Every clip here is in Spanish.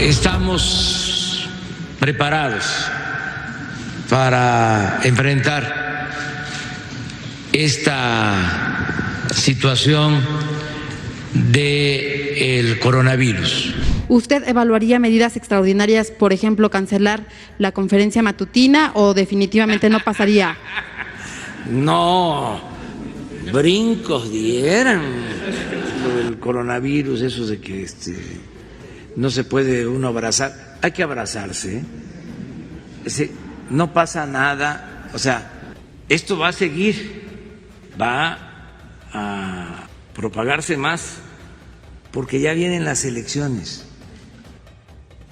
Estamos preparados para enfrentar esta situación del coronavirus. ¿Usted evaluaría medidas extraordinarias, por ejemplo, cancelar la conferencia matutina o definitivamente no pasaría? No, brincos dieran lo del coronavirus, eso de que no se puede uno abrazar. Hay que abrazarse, no pasa nada, o sea, esto va a seguir, va a propagarse más porque ya vienen las elecciones.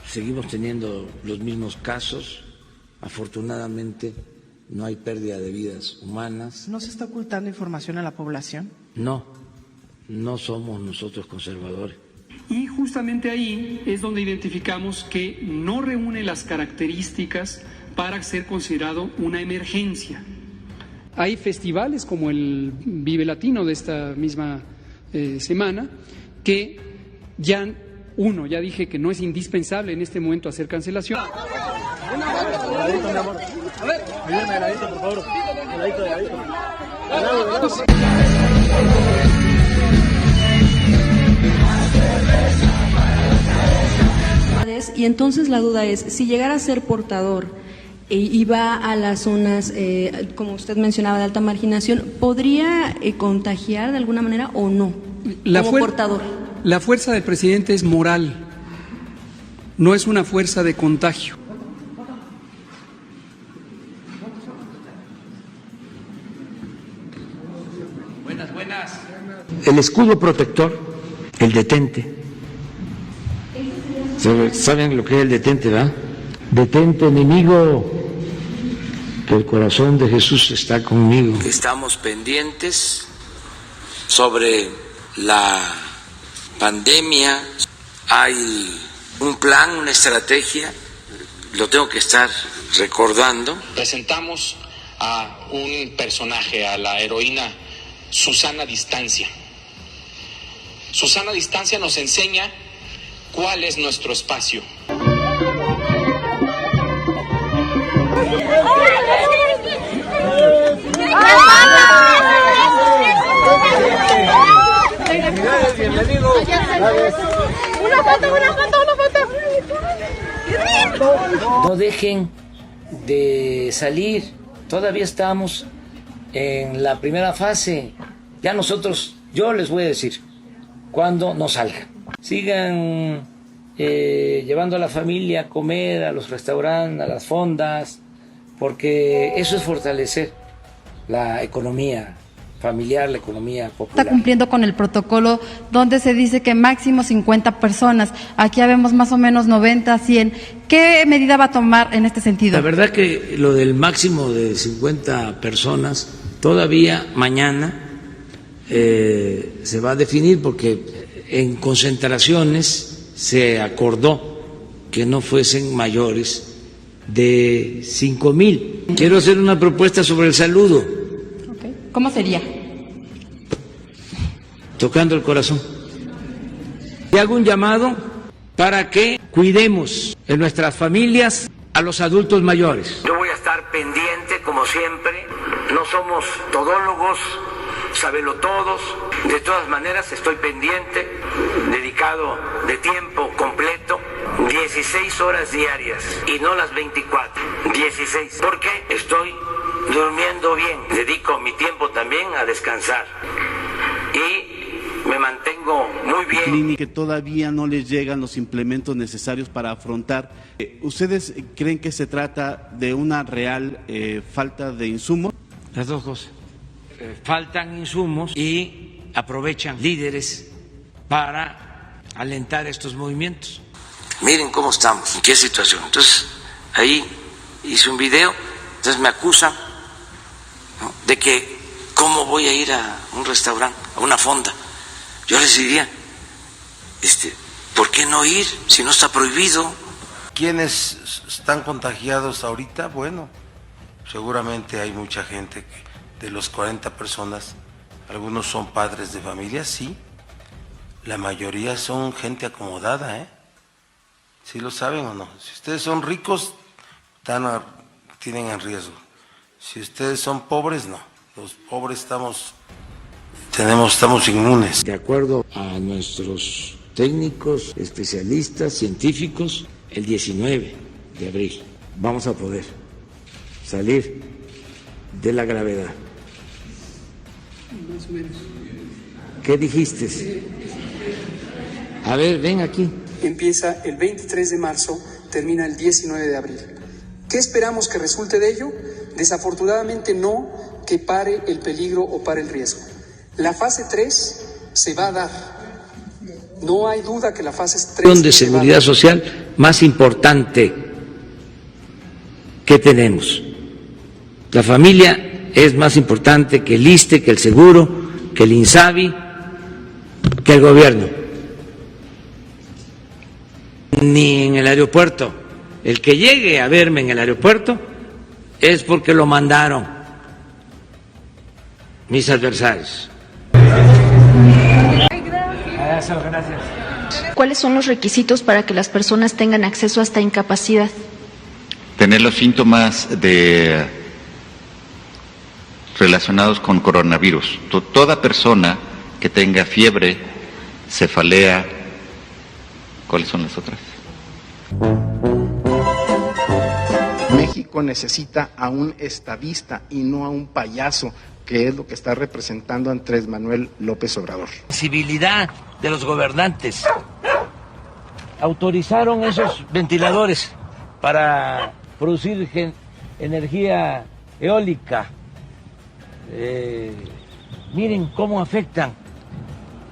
Seguimos teniendo los mismos casos, afortunadamente no hay pérdida de vidas humanas. ¿No se está ocultando información a la población? No, no somos nosotros conservadores. Y justamente ahí es donde identificamos que no reúne las características para ser considerado una emergencia. Hay festivales como el Vive Latino de esta misma semana que ya dije que no es indispensable en este momento hacer cancelación. Y entonces la duda es, si llegara a ser portador y va a las zonas, como usted mencionaba, de alta marginación, ¿podría contagiar de alguna manera o no como portador? La fuerza del presidente es moral, no es una fuerza de contagio. Buenas. El escudo protector, el detente. ¿Saben lo que es el detente, verdad? Detente, enemigo, que el corazón de Jesús está conmigo. Estamos pendientes sobre la pandemia. Hay un plan, una estrategia, lo tengo que estar recordando. Presentamos a un personaje, a la heroína Susana Distancia. Susana Distancia nos enseña cuál es nuestro espacio. Bienvenido. Una foto. No dejen de salir, todavía estamos en la primera fase. Ya yo les voy a decir cuándo no salgan. Sigan llevando a la familia a comer, a los restaurantes, a las fondas, porque eso es fortalecer la economía familiar, la economía popular. Está cumpliendo con el protocolo donde se dice que máximo 50 personas. Aquí ya vemos más o menos 90, 100. ¿Qué medida va a tomar en este sentido? La verdad que lo del máximo de 50 personas todavía mañana se va a definir, porque en concentraciones se acordó que no fuesen mayores de 5,000. Quiero hacer una propuesta sobre el saludo. Okay. ¿Cómo sería? Tocando el corazón. Y hago un llamado para que cuidemos en nuestras familias a los adultos mayores. Yo voy a estar pendiente, como siempre. No somos todólogos, sabelotodos. De todas maneras, estoy pendiente, dedicado de tiempo completo, 16 horas diarias y no las 24, 16, porque estoy durmiendo bien. Dedico mi tiempo también a descansar y me mantengo muy bien. Que todavía no les llegan los implementos necesarios para afrontar. ¿Ustedes creen que se trata de una real falta de insumos? Las dos cosas. Faltan insumos y aprovechan líderes para alentar estos movimientos. Miren cómo estamos, en qué situación. Entonces, ahí hice un video, entonces me acusan, ¿no?, de que cómo voy a ir a un restaurante, a una fonda. Yo les diría, ¿por qué no ir si no está prohibido? ¿Quiénes están contagiados ahorita? Bueno, seguramente hay mucha gente que de los 40 personas, algunos son padres de familia, sí. La mayoría son gente acomodada, ¿Sí lo saben o no? Si ustedes son ricos, tienen en riesgo. Si ustedes son pobres, no. Los pobres estamos inmunes. De acuerdo a nuestros técnicos, especialistas, científicos, el 19 de abril vamos a poder salir de la gravedad. Más o menos. ¿Qué dijiste? A ver, ven aquí. Empieza el 23 de marzo, termina el 19 de abril. ¿Qué esperamos que resulte de ello? Desafortunadamente no que pare el peligro o pare el riesgo. La fase 3 se va a dar. No hay duda que la fase 3... de seguridad social más importante que tenemos. La familia es más importante que el ISSSTE, que el seguro, que el INSABI, que el gobierno. Ni en el aeropuerto. El que llegue a verme en el aeropuerto es porque lo mandaron mis adversarios. Gracias. ¿Cuáles son los requisitos para que las personas tengan acceso a esta incapacidad? Tener los síntomas relacionados con coronavirus. Toda persona que tenga fiebre, cefalea, ¿cuáles son las otras? México necesita a un estadista y no a un payaso, que es lo que está representando Andrés Manuel López Obrador. Sensibilidad de los gobernantes. Autorizaron esos ventiladores para producir energía eólica. Miren cómo afectan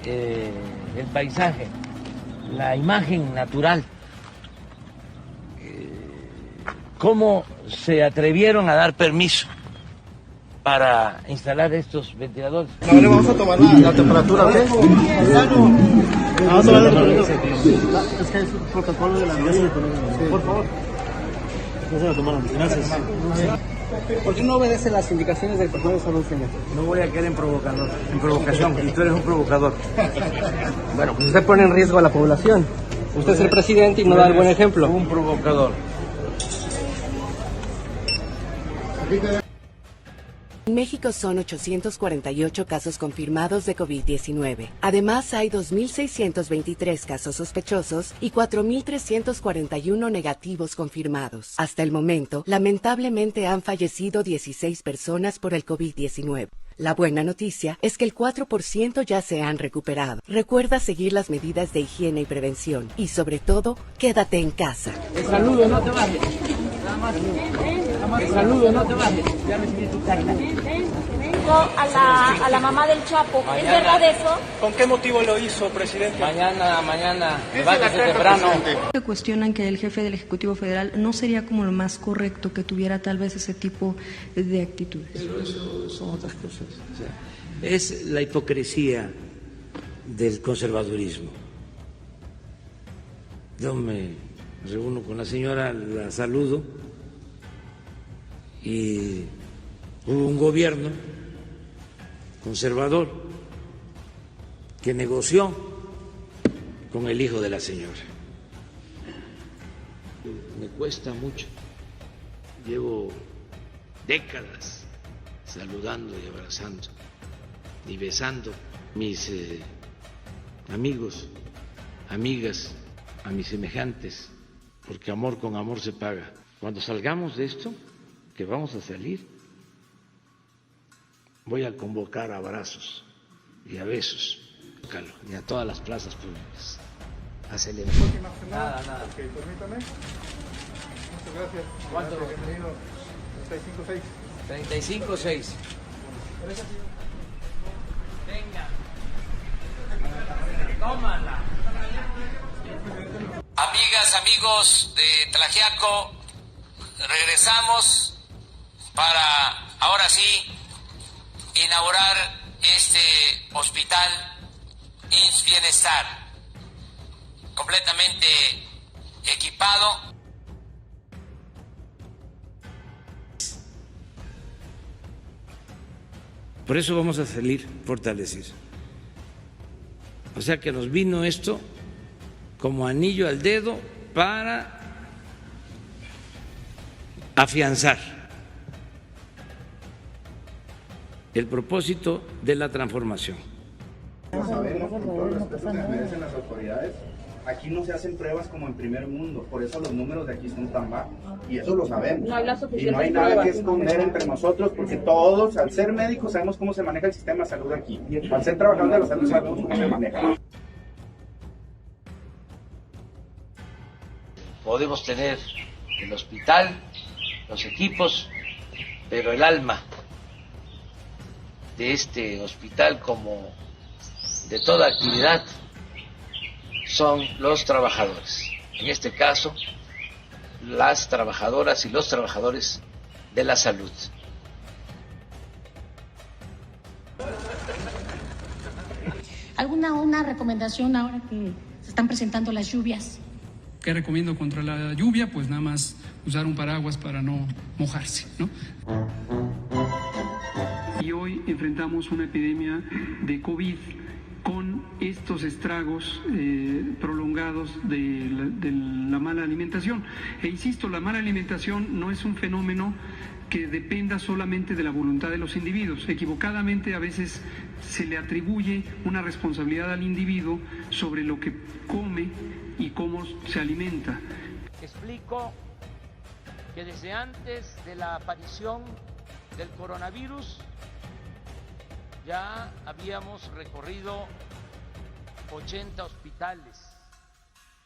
el paisaje, la imagen natural. ¿Cómo se atrevieron a dar permiso para instalar estos ventiladores? Ahora vamos a tomar la temperatura. Vamos a tomar la temperatura. Es que es un protocolo de la mesa. Por favor. No se lo tomaron. Gracias. ¿Por qué no obedece las indicaciones del personal de salud, señor? No voy a caer en provocación, y tú eres un provocador. Bueno, pues usted pone en riesgo a la población. Usted es el presidente y no da el buen ejemplo. Un provocador. En México son 848 casos confirmados de COVID-19. Además, hay 2.623 casos sospechosos y 4.341 negativos confirmados. Hasta el momento, lamentablemente han fallecido 16 personas por el COVID-19. La buena noticia es que el 4% ya se han recuperado. Recuerda seguir las medidas de higiene y prevención. Y sobre todo, quédate en casa. Saludo, no te bajes. Saludo, no te bajes. Ya recibí tu carta. A la mamá del Chapo. Mañana. ¿Es verdad eso? ¿Con qué motivo lo hizo, presidente? Mañana, levántese temprano. Cuestionan que el jefe del Ejecutivo Federal no sería como lo más correcto que tuviera tal vez ese tipo de actitudes. Pero eso son otras cosas. O sea, es la hipocresía del conservadurismo. Yo me reúno con la señora, la saludo, y hubo un gobierno conservador que negoció con el hijo de la señora. Me cuesta mucho, llevo décadas saludando y abrazando y besando a mis amigos, amigas, a mis semejantes, porque amor con amor se paga. Cuando salgamos de esto, que vamos a salir, voy a convocar a abrazos y a besos y a todas las plazas públicas a celebrar. Nada. Ok, permítame. Muchas gracias. ¿Cuánto? Bienvenido. 35-6. Venga. Tómala. Amigas, amigos de Tlaxiaco, regresamos para ahora sí inaugurar este hospital IMSS Bienestar, completamente equipado. Por eso vamos a salir fortalecidos. O sea que nos vino esto como anillo al dedo para afianzar el propósito de la transformación. Sabemos con todo el respeto que merecen las autoridades, aquí no se hacen pruebas como en primer mundo, por eso los números de aquí son tan bajos, y eso lo sabemos. Y no hay nada que esconder entre nosotros, porque todos, al ser médicos, sabemos cómo se maneja el sistema de salud aquí. Al ser trabajadores de la salud, sabemos cómo se maneja. Podemos tener el hospital, los equipos, pero el alma de este hospital, como de toda actividad, son los trabajadores. En este caso, las trabajadoras y los trabajadores de la salud. ¿Alguna recomendación ahora que se están presentando las lluvias? ¿Qué recomiendo contra la lluvia? Pues nada más usar un paraguas para no mojarse, ¿no? Y hoy enfrentamos una epidemia de COVID con estos estragos prolongados de la mala alimentación. E insisto, la mala alimentación no es un fenómeno que dependa solamente de la voluntad de los individuos. Equivocadamente a veces se le atribuye una responsabilidad al individuo sobre lo que come y cómo se alimenta. Explico que desde antes de la aparición del coronavirus ya habíamos recorrido 80 hospitales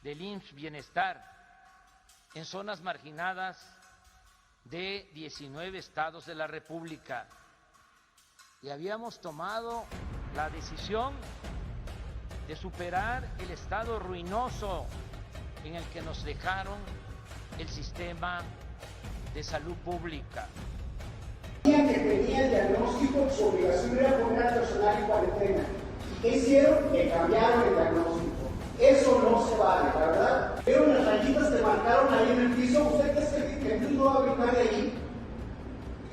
del IMSS Bienestar en zonas marginadas de 19 estados de la República y habíamos tomado la decisión de superar el estado ruinoso en el que nos dejaron el sistema de salud pública. Que tenía el diagnóstico, su obligación era poner al personal en cuarentena. ¿Y qué hicieron? Que cambiaron el diagnóstico. Eso no se vale, ¿verdad? Pero las rayitas que marcaron ahí en el piso, ¿usted cree que el niño va a brincar de ahí?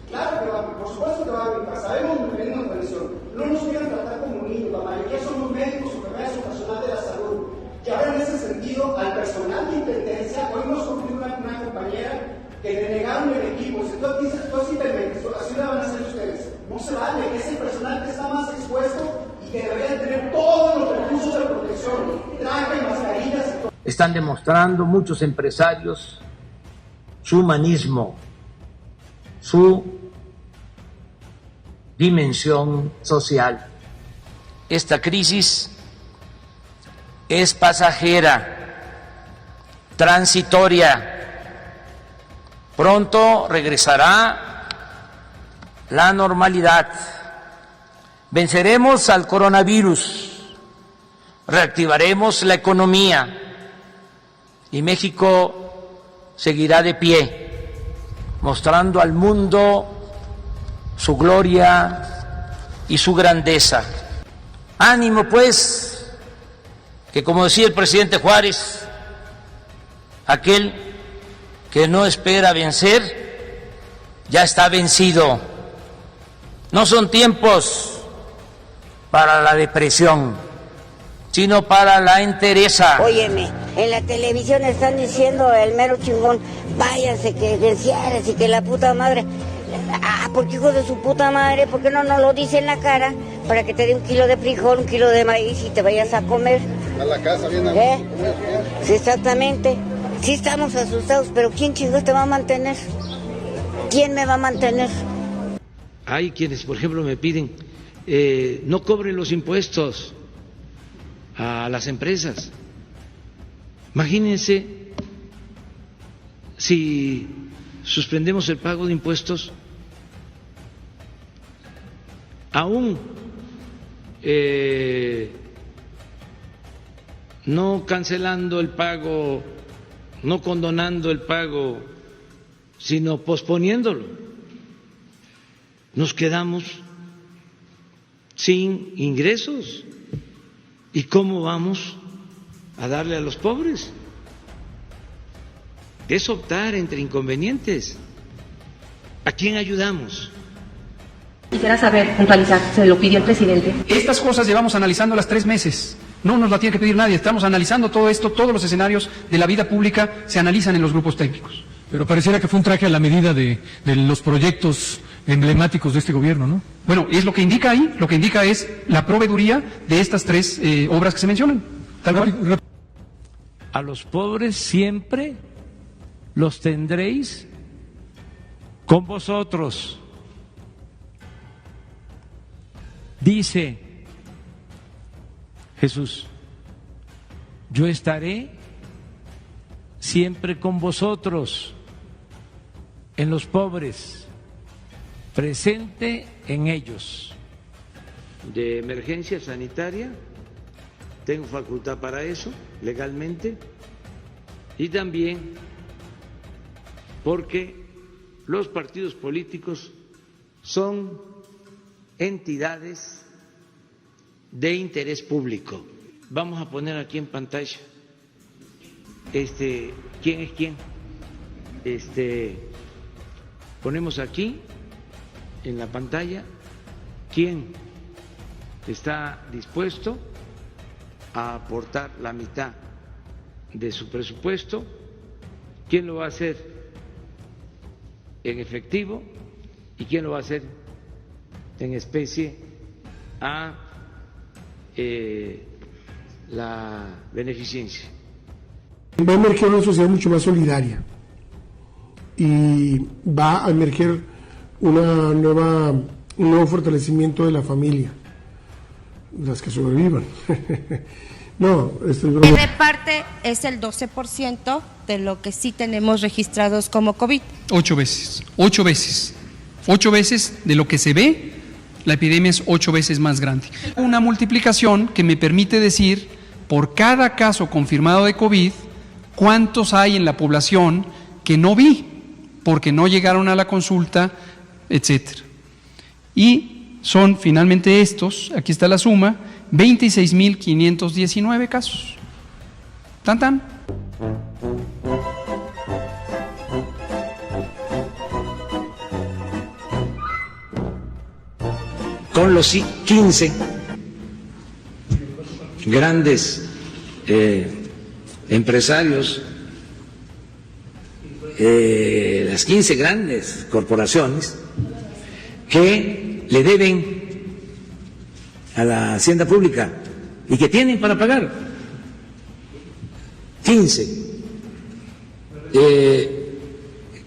Claro que va, por supuesto que va a brincar. Sabemos que venimos en condición. No nos quieren tratar como niños, la mayoría somos médicos, enfermeras o personal de la salud. Y ahora en ese sentido, al personal de intendencia, hoy nos sufrió una compañera que le negaron el equipo. Si tú dices, tú simplemente, así la van a hacer ustedes. No se vale, que es el personal que está más expuesto y que deberían tener todos los recursos de protección, traje, mascarillas y todo. Están demostrando muchos empresarios su humanismo, su dimensión social. Esta crisis es pasajera, transitoria. Pronto regresará la normalidad. Venceremos al coronavirus, reactivaremos la economía y México seguirá de pie, mostrando al mundo su gloria y su grandeza. Ánimo, pues, que como decía el presidente Juárez, aquel que no espera vencer, ya está vencido. No son tiempos para la depresión, sino para la entereza. Óyeme, en la televisión están diciendo el mero chingón, váyase, que venciares y que la puta madre. Porque hijo de su puta madre, ¿por qué no nos lo dice en la cara? Para que te dé 1 kilo de frijol, 1 kilo de maíz y te vayas a comer. A la casa, bien Sí, exactamente. Sí estamos asustados, pero ¿quién chingados te va a mantener? ¿Quién me va a mantener? Hay quienes, por ejemplo, me piden no cobren los impuestos a las empresas. Imagínense si suspendemos el pago de impuestos, aún no cancelando el pago, no condonando el pago, sino posponiéndolo, nos quedamos sin ingresos. ¿Y cómo vamos a darle a los pobres? Es optar entre inconvenientes. ¿A quién ayudamos? Quisiera saber, puntualizar, se lo pidió el presidente. Estas cosas llevamos analizándolas 3 meses. No nos la tiene que pedir nadie. Estamos analizando todo esto, todos los escenarios de la vida pública se analizan en los grupos técnicos. Pero pareciera que fue un traje a la medida de los proyectos emblemáticos de este gobierno, ¿no? Bueno, es lo que indica ahí, lo que indica es la proveeduría de estas tres obras que se mencionan. Tal cual. A los pobres siempre los tendréis con vosotros. Dice Jesús, yo estaré siempre con vosotros, en los pobres, presente en ellos. De emergencia sanitaria, tengo facultad para eso, legalmente, y también porque los partidos políticos son entidades de interés público. Vamos a poner aquí en pantalla quién es quién. Ponemos aquí en la pantalla quién está dispuesto a aportar la mitad de su presupuesto, quién lo va a hacer en efectivo y quién lo va a hacer en especie a la beneficencia. Va a emerger una sociedad mucho más solidaria y va a emerger un nuevo fortalecimiento de la familia, las que sobrevivan. No, que de parte es el 12% de lo que sí tenemos registrados como COVID. 8 veces de lo que se ve, la epidemia es 8 veces más grande. Una multiplicación que me permite decir, por cada caso confirmado de COVID, cuántos hay en la población que no vi, porque no llegaron a la consulta, etcétera. Y son finalmente estos, aquí está la suma, 26.519 casos. Tan tan. Con los 15 grandes empresarios, las 15 grandes corporaciones que le deben a la hacienda pública y que tienen para pagar. 15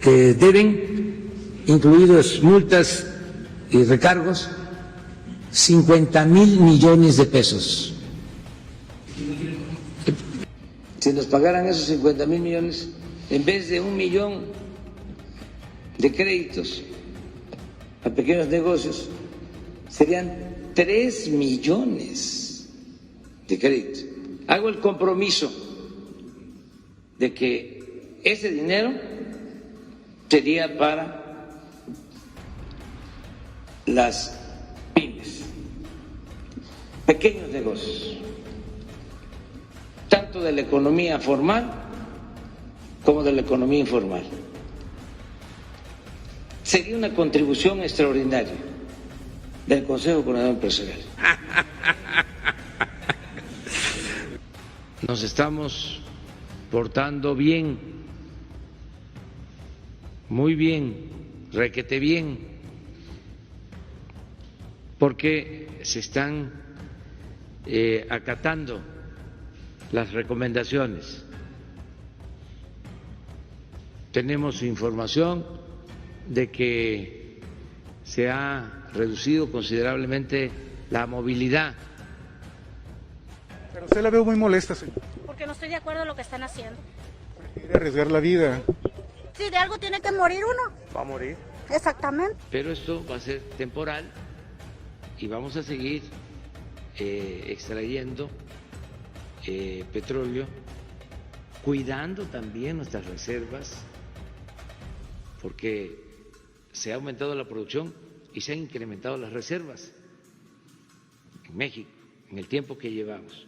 que deben, incluidos multas y recargos, 50,000 millones de pesos. Si nos pagaran esos 50,000 millones, en vez de 1 millón de créditos a pequeños negocios, serían 3 millones de créditos. Hago el compromiso de que ese dinero sería para las pymes, pequeños negocios, tanto de la economía formal como de la economía informal. Sería una contribución extraordinaria del Consejo Coordinador Empresarial. Nos estamos portando bien, muy bien, requete bien, porque se están acatando las recomendaciones. Tenemos información de que se ha reducido considerablemente la movilidad. Pero usted la veo muy molesta, señor. Porque no estoy de acuerdo en lo que están haciendo. Quiere arriesgar la vida. Sí, de algo tiene que morir uno. Va a morir. Exactamente. Pero esto va a ser temporal y vamos a seguir extrayendo petróleo, cuidando también nuestras reservas, porque se ha aumentado la producción y se han incrementado las reservas en México en el tiempo que llevamos,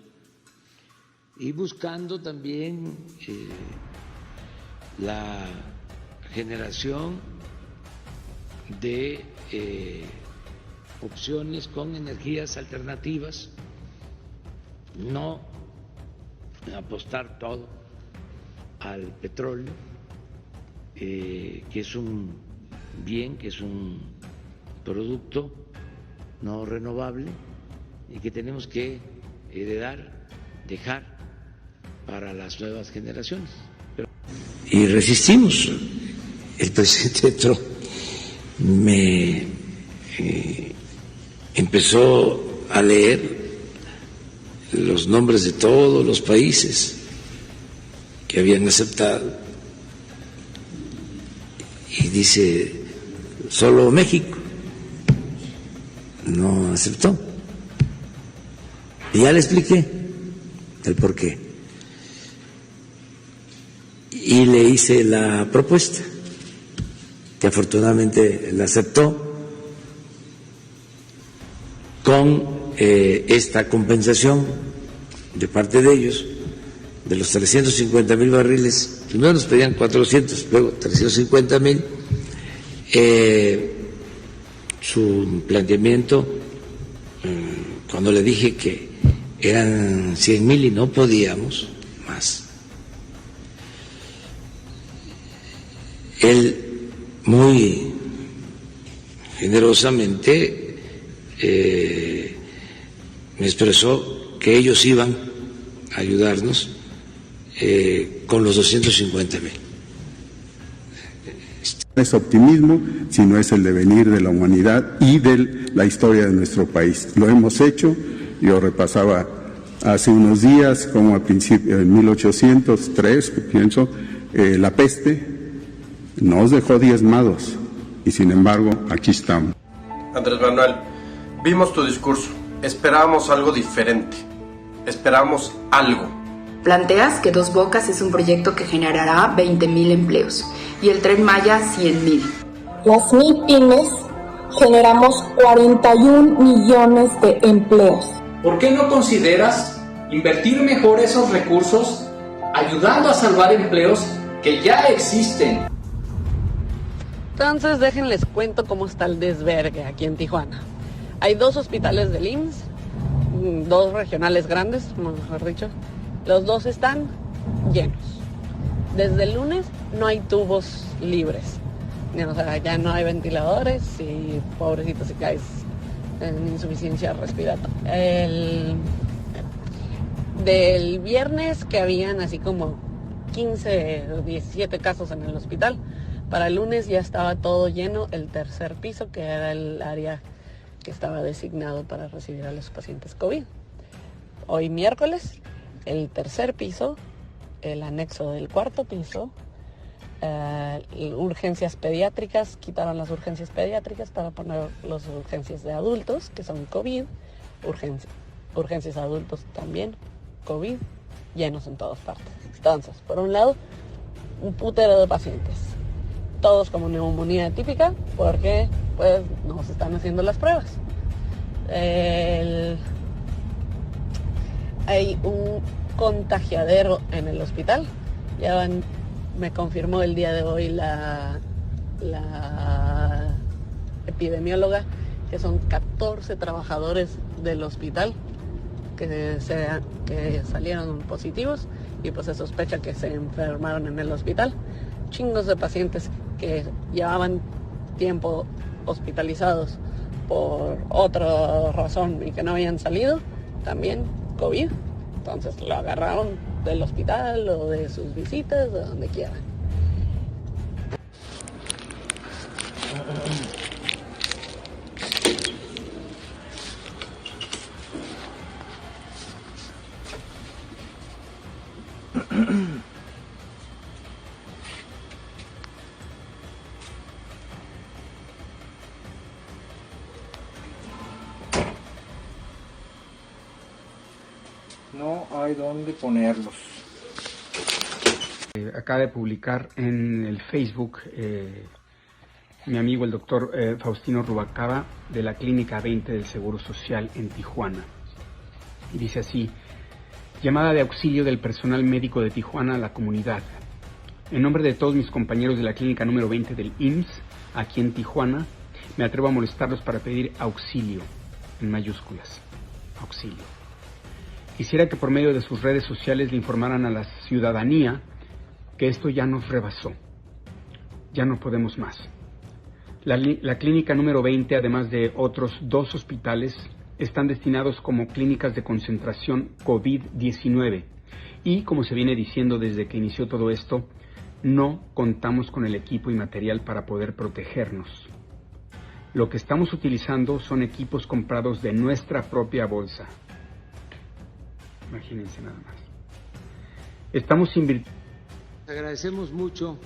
y buscando también la generación de opciones con energías alternativas no apostar todo al petróleo, que es un bien, que es un producto no renovable y que tenemos que dejar para las nuevas generaciones. Y resistimos. El presidente Trump me empezó a leer los nombres de todos los países que habían aceptado y dice, solo México no aceptó. Y ya le expliqué el porqué. Y le hice la propuesta, que afortunadamente la aceptó, con esta compensación de parte de ellos, de los 350,000 barriles. Primero nos pedían 400, luego 350,000. Su planteamiento, cuando le dije que eran 100,000 y no podíamos más, él muy generosamente me expresó que ellos iban a ayudarnos con los 250,000. No es optimismo, sino es el devenir de la humanidad y de la historia de nuestro país. Lo hemos hecho. Yo repasaba hace unos días, como al principio, en 1803, pienso, la peste nos dejó diezmados y sin embargo aquí estamos. Andrés Manuel, vimos tu discurso, esperábamos algo diferente, esperábamos algo. Planteas que Dos Bocas es un proyecto que generará 20,000 empleos y el Tren Maya 100,000. Las MIPYMES generamos 41 millones de empleos. ¿Por qué no consideras invertir mejor esos recursos ayudando a salvar empleos que ya existen? Entonces déjenles cuento cómo está el desvergue aquí en Tijuana. Hay 2 hospitales del IMSS, 2 regionales grandes, mejor dicho. Los 2 están llenos. Desde el lunes no hay tubos libres. O sea, ya no hay ventiladores y pobrecito si caes en insuficiencia respiratoria. Del viernes que habían así como 15 o 17 casos en el hospital, para el lunes ya estaba todo lleno, el tercer piso, que era el área que estaba designado para recibir a los pacientes COVID. Hoy miércoles, el tercer piso, el anexo del cuarto piso, urgencias pediátricas, quitaron las urgencias pediátricas para poner las urgencias de adultos, que son COVID, urgencias adultos también, COVID, llenos en todas partes. Entonces, por un lado, un putero de pacientes, todos como neumonía típica, porque pues no se están haciendo las pruebas. Hay un contagiadero en el hospital. Me confirmó el día de hoy la epidemióloga que son 14 trabajadores del hospital que salieron positivos y pues se sospecha que se enfermaron en el hospital. Chingos de pacientes que llevaban tiempo hospitalizados por otra razón y que no habían salido, también COVID. Entonces lo agarraron del hospital o de sus visitas, de donde quiera. No hay dónde ponerlos. Acaba de publicar en el Facebook mi amigo el doctor Faustino Rubalcaba de la Clínica 20 del Seguro Social en Tijuana. Y dice así: llamada de auxilio del personal médico de Tijuana a la comunidad. En nombre de todos mis compañeros de la Clínica número 20 del IMSS, aquí en Tijuana, me atrevo a molestarlos para pedir auxilio, en mayúsculas, auxilio. Quisiera que por medio de sus redes sociales le informaran a la ciudadanía que esto ya nos rebasó. Ya no podemos más. La clínica número 20, además de otros 2 hospitales, están destinados como clínicas de concentración COVID-19. Y, como se viene diciendo desde que inició todo esto, no contamos con el equipo y material para poder protegernos. Lo que estamos utilizando son equipos comprados de nuestra propia bolsa. Imagínense nada más. Estamos invirtiendo. Agradecemos mucho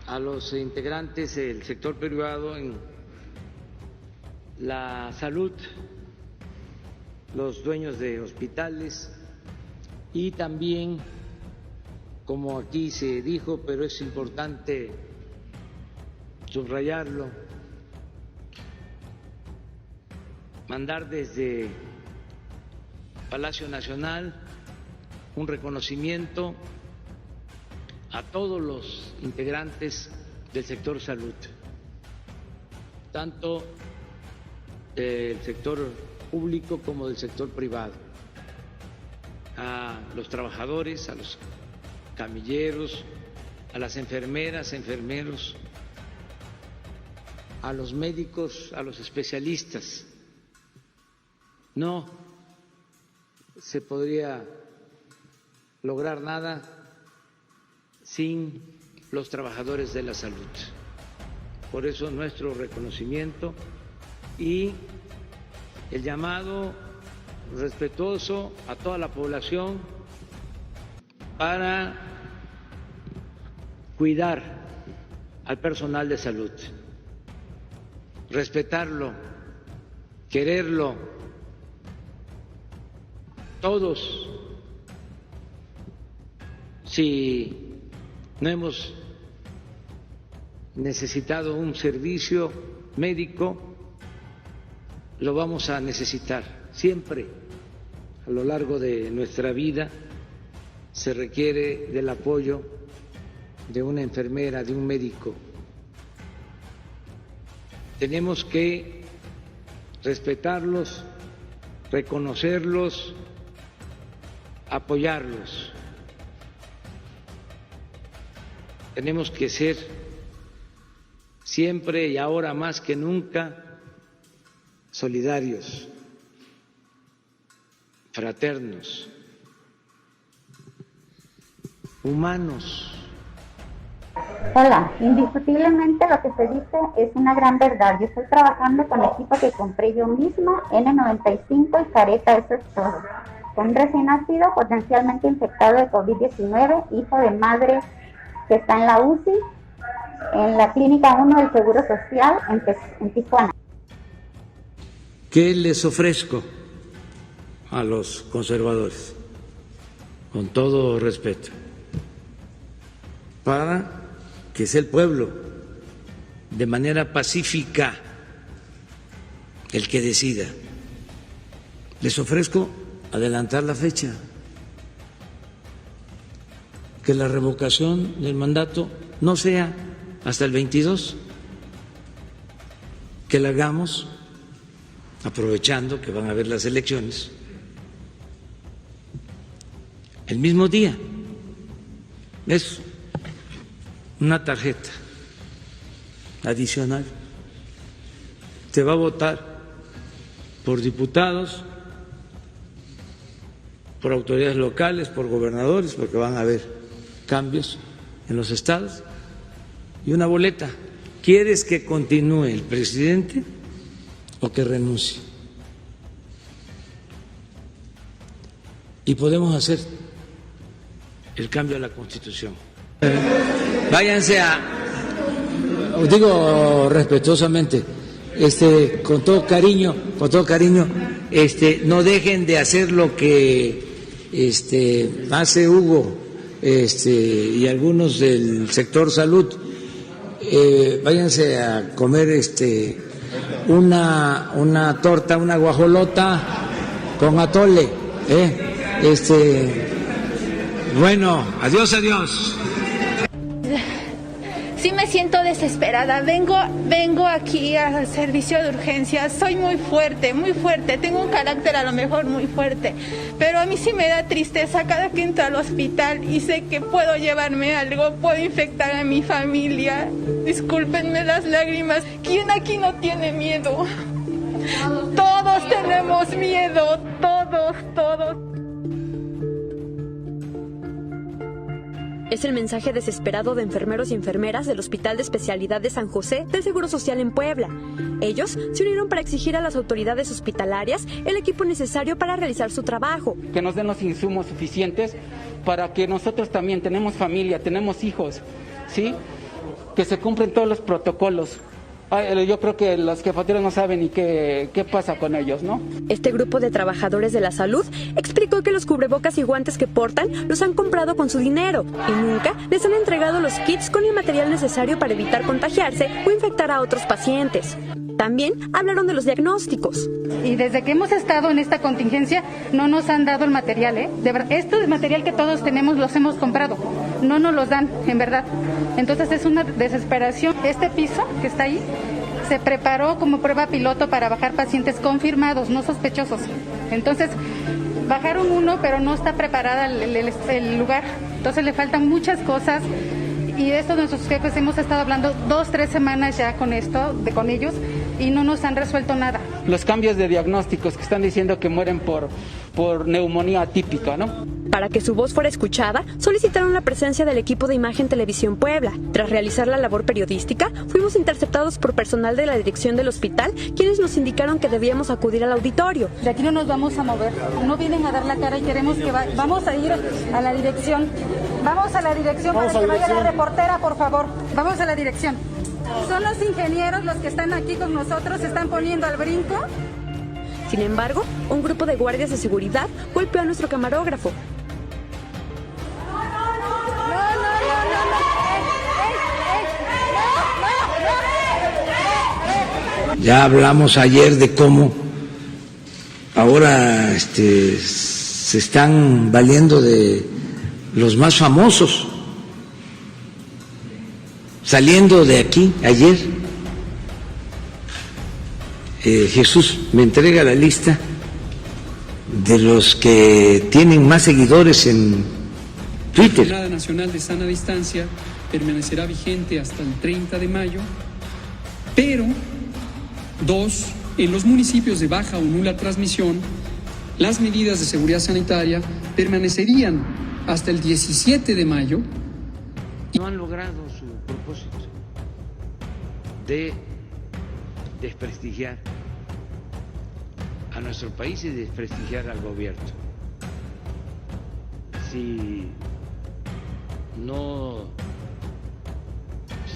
a los integrantes del sector privado en la salud, los dueños de hospitales y también, como aquí se dijo, pero es importante subrayarlo, mandar desde Palacio Nacional un reconocimiento a todos los integrantes del sector salud, tanto del sector público como del sector privado, a los trabajadores, a los camilleros, a las enfermeras, enfermeros, a los médicos, a los especialistas. No se podría lograr nada sin los trabajadores de la salud. Por eso nuestro reconocimiento y el llamado respetuoso a toda la población para cuidar al personal de salud, respetarlo, quererlo, todos. Si no hemos necesitado un servicio médico, lo vamos a necesitar siempre. A lo largo de nuestra vida se requiere del apoyo de una enfermera, de un médico. Tenemos que respetarlos, reconocerlos, apoyarlos. Tenemos que ser siempre y ahora más que nunca solidarios, fraternos, humanos. Hola, indiscutiblemente lo que se dice es una gran verdad. Yo estoy trabajando con equipo que compré yo misma, N95 y careta, eso es todo. Con un recién nacido potencialmente infectado de COVID-19, hijo de madre que está en la UCI, en la Clínica 1 del Seguro Social en Tijuana. ¿Qué les ofrezco a los conservadores? Con todo respeto, para que sea el pueblo de manera pacífica el que decida. Les ofrezco adelantar la fecha, que la revocación del mandato no sea hasta el 22, que la hagamos aprovechando que van a haber las elecciones el mismo día. Es una tarjeta adicional. Se va a votar por diputados, por autoridades locales, por gobernadores, porque van a haber cambios en los estados, y una boleta. ¿Quieres que continúe el presidente o que renuncie? Y podemos hacer el cambio a la Constitución. Váyanse os digo respetuosamente, con todo cariño, no dejen de hacer lo que hace Hugo y algunos del sector salud. Váyanse a comer una torta, una guajolota con atole. Bueno, adiós. sí me siento desesperada. Vengo aquí al servicio de urgencias, soy muy fuerte, tengo un carácter a lo mejor muy fuerte, pero a mí sí me da tristeza cada que entro al hospital y sé que puedo llevarme algo, puedo infectar a mi familia. Discúlpenme las lágrimas. ¿Quién aquí no tiene miedo? Todos tenemos miedo, todos. Es el mensaje desesperado de enfermeros y enfermeras del Hospital de Especialidad de San José del Seguro Social en Puebla. Ellos se unieron para exigir a las autoridades hospitalarias el equipo necesario para realizar su trabajo. Que nos den los insumos suficientes para que nosotros también tenemos familia, tenemos hijos, ¿sí? Que se cumplen todos los protocolos. Yo creo que los jefaturas no saben ni qué pasa con ellos, ¿no? Este grupo de trabajadores de la salud explicó que los cubrebocas y guantes que portan los han comprado con su dinero y nunca les han entregado los kits con el material necesario para evitar contagiarse o infectar a otros pacientes. También hablaron de los diagnósticos. Y desde que hemos estado en esta contingencia no nos han dado el material, De verdad, este material que todos tenemos los hemos comprado, no nos los dan, en verdad. Entonces es una desesperación. Este piso que está ahí se preparó como prueba piloto para bajar pacientes confirmados, no sospechosos. Entonces bajaron uno, pero no está preparada el lugar. Entonces le faltan muchas cosas. Y de esto nuestros jefes hemos estado hablando 2-3 semanas ya con ellos y no nos han resuelto nada. Los cambios de diagnósticos que están diciendo que mueren por neumonía atípica, ¿no? Para que su voz fuera escuchada, solicitaron la presencia del equipo de Imagen Televisión Puebla. Tras realizar la labor periodística, fuimos interceptados por personal de la dirección del hospital, quienes nos indicaron que debíamos acudir al auditorio. De aquí no nos vamos a mover, no vienen a dar la cara y queremos que vamos a ir a la dirección. Vamos a la dirección para que vaya la reportera, por favor. Vamos a la dirección. Son los ingenieros los que están aquí con nosotros, se están poniendo al brinco. Sin embargo, un grupo de guardias de seguridad golpeó a nuestro camarógrafo. Ya hablamos ayer de cómo ahora se están valiendo de los más famosos. Saliendo de aquí ayer, Jesús me entrega la lista de los que tienen más seguidores en Twitter. La Jornada Nacional de Sana Distancia permanecerá vigente hasta el 30 de mayo, pero en los municipios de baja o nula transmisión, las medidas de seguridad sanitaria permanecerían hasta el 17 de mayo. No han logrado su propósito de desprestigiar a nuestro país y desprestigiar al gobierno. Si no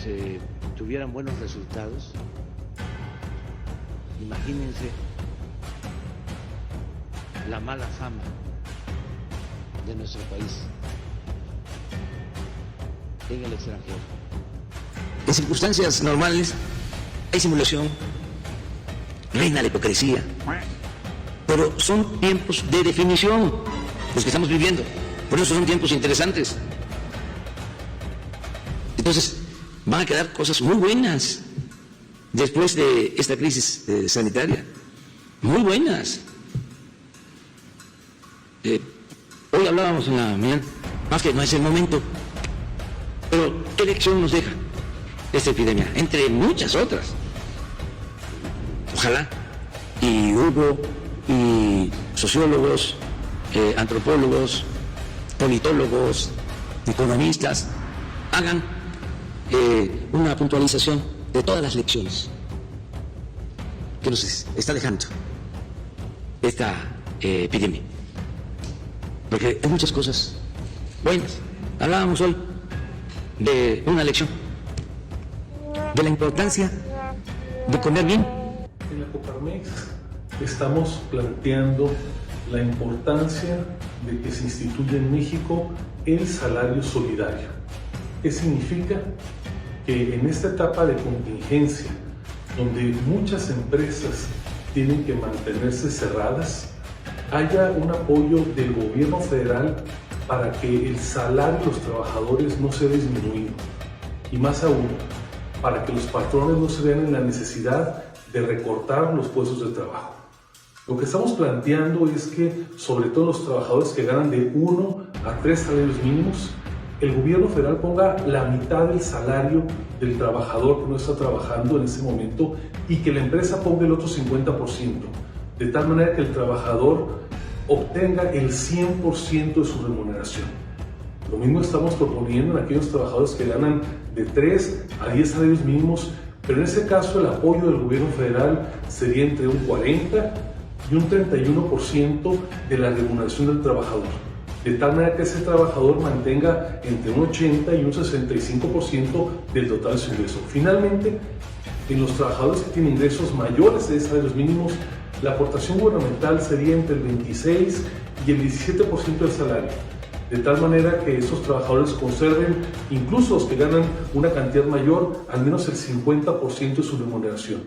se tuvieran buenos resultados, imagínense la mala fama de nuestro país en el extranjero. En circunstancias normales hay simulación, reina la hipocresía, pero son tiempos de definición los que estamos viviendo, por eso son tiempos interesantes. Entonces van a quedar cosas muy buenas después de esta crisis sanitaria, muy buenas. Hoy hablábamos en la mañana, más que no es el momento, pero ¿qué lección nos deja esta epidemia? Entre muchas otras. Ojalá y Hugo y sociólogos, antropólogos, politólogos, economistas hagan una puntualización de todas las lecciones que nos está dejando esta epidemia, porque hay muchas cosas buenas. Hablábamos hoy de una lección, de la importancia de comer bien. En la Coparmex estamos planteando la importancia de que se instituya en México el salario solidario. ¿Qué significa? Que en esta etapa de contingencia, donde muchas empresas tienen que mantenerse cerradas, haya un apoyo del gobierno federal para que el salario de los trabajadores no sea disminuido. y más aún, para que los patrones no se vean en la necesidad de recortar los puestos de trabajo. Lo que estamos planteando es que, sobre todo los trabajadores que ganan de 1 a 3 salarios mínimos, el gobierno federal ponga la mitad del salario del trabajador que no está trabajando en ese momento y que la empresa ponga el otro 50%, de tal manera que el trabajador obtenga el 100% de su remuneración. Lo mismo estamos proponiendo en aquellos trabajadores que ganan de 3 a 10 salarios mínimos, pero en ese caso el apoyo del gobierno federal sería entre un 40 y un 31% de la remuneración del trabajador, de tal manera que ese trabajador mantenga entre un 80 y un 65% del total de su ingreso. Finalmente, en los trabajadores que tienen ingresos mayores de salarios mínimos, la aportación gubernamental sería entre el 26 y el 17% del salario, de tal manera que esos trabajadores conserven, incluso los que ganan una cantidad mayor, al menos el 50% de su remuneración.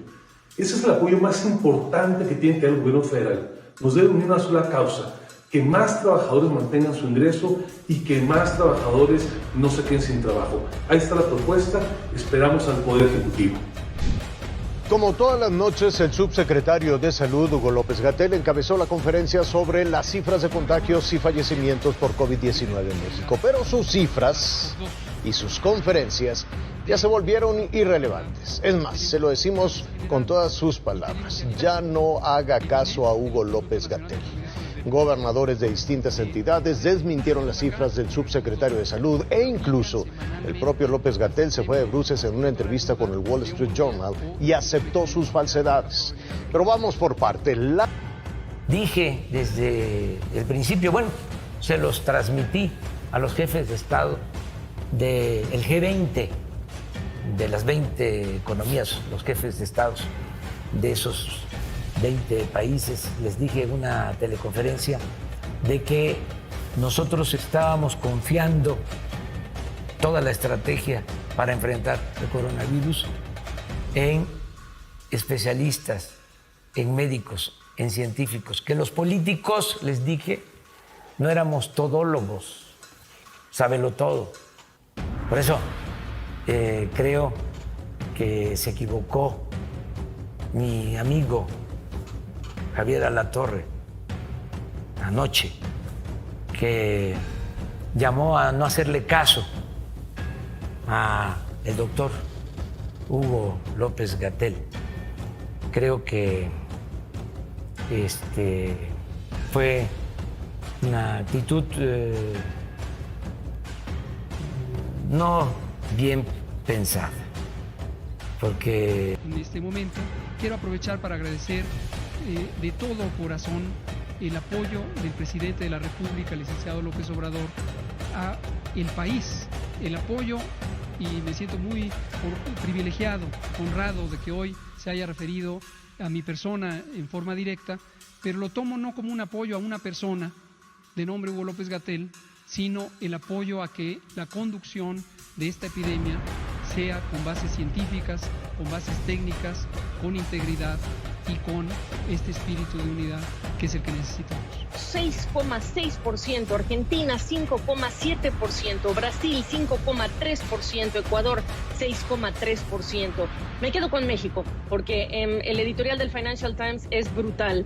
Ese es el apoyo más importante que tiene que dar el gobierno federal. Nos debe unir una sola causa: que más trabajadores mantengan su ingreso y que más trabajadores no se queden sin trabajo. Ahí está la propuesta, esperamos al Poder Ejecutivo. Como todas las noches, el subsecretario de Salud, Hugo López-Gatell, encabezó la conferencia sobre las cifras de contagios y fallecimientos por COVID-19 en México. Pero sus cifras y sus conferencias ya se volvieron irrelevantes. Es más, se lo decimos con todas sus palabras: ya no haga caso a Hugo López-Gatell. Gobernadores de distintas entidades desmintieron las cifras del subsecretario de Salud e incluso el propio López-Gatell se fue de bruces en una entrevista con el Wall Street Journal y aceptó sus falsedades. Pero vamos por parte. Dije desde el principio, bueno, se los transmití a los jefes de Estado del G20, de las 20 economías, los jefes de Estados de esos 20 países, les dije en una teleconferencia de que nosotros estábamos confiando toda la estrategia para enfrentar el coronavirus en especialistas, en médicos, en científicos, que los políticos, les dije, no éramos todólogos, sábelo todo. Por eso creo que se equivocó mi amigo Javier Alatorre anoche, que llamó a no hacerle caso a el doctor Hugo López-Gatell. Creo que fue una actitud no bien pensada, porque en este momento quiero aprovechar para agradecer de todo corazón el apoyo del presidente de la República, el licenciado López Obrador, a el país, el apoyo, y me siento muy privilegiado, honrado de que hoy se haya referido a mi persona en forma directa, pero lo tomo no como un apoyo a una persona de nombre Hugo López-Gatell, sino el apoyo a que la conducción de esta epidemia sea con bases científicas, con bases técnicas, con integridad y con este espíritu de unidad que es el que necesitamos. 6,6%, Argentina 5,7%, Brasil 5,3%, Ecuador 6,3%. Me quedo con México porque el editorial del Financial Times es brutal.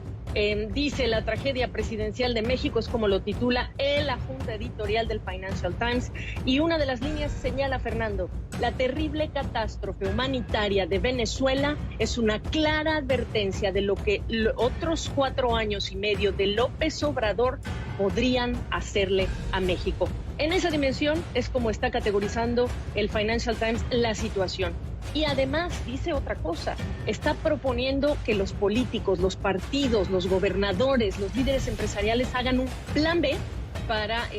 Dice: la tragedia presidencial de México, es como lo titula la junta editorial del Financial Times, y una de las líneas señala, Fernando: la terrible catástrofe humanitaria de Venezuela es una clara advertencia de lo que otros 4 años y medio de López Obrador podrían hacerle a México. En esa dimensión es como está categorizando el Financial Times la situación. Y además dice otra cosa: está proponiendo que los políticos, los partidos, los gobernadores, los líderes empresariales hagan un plan B para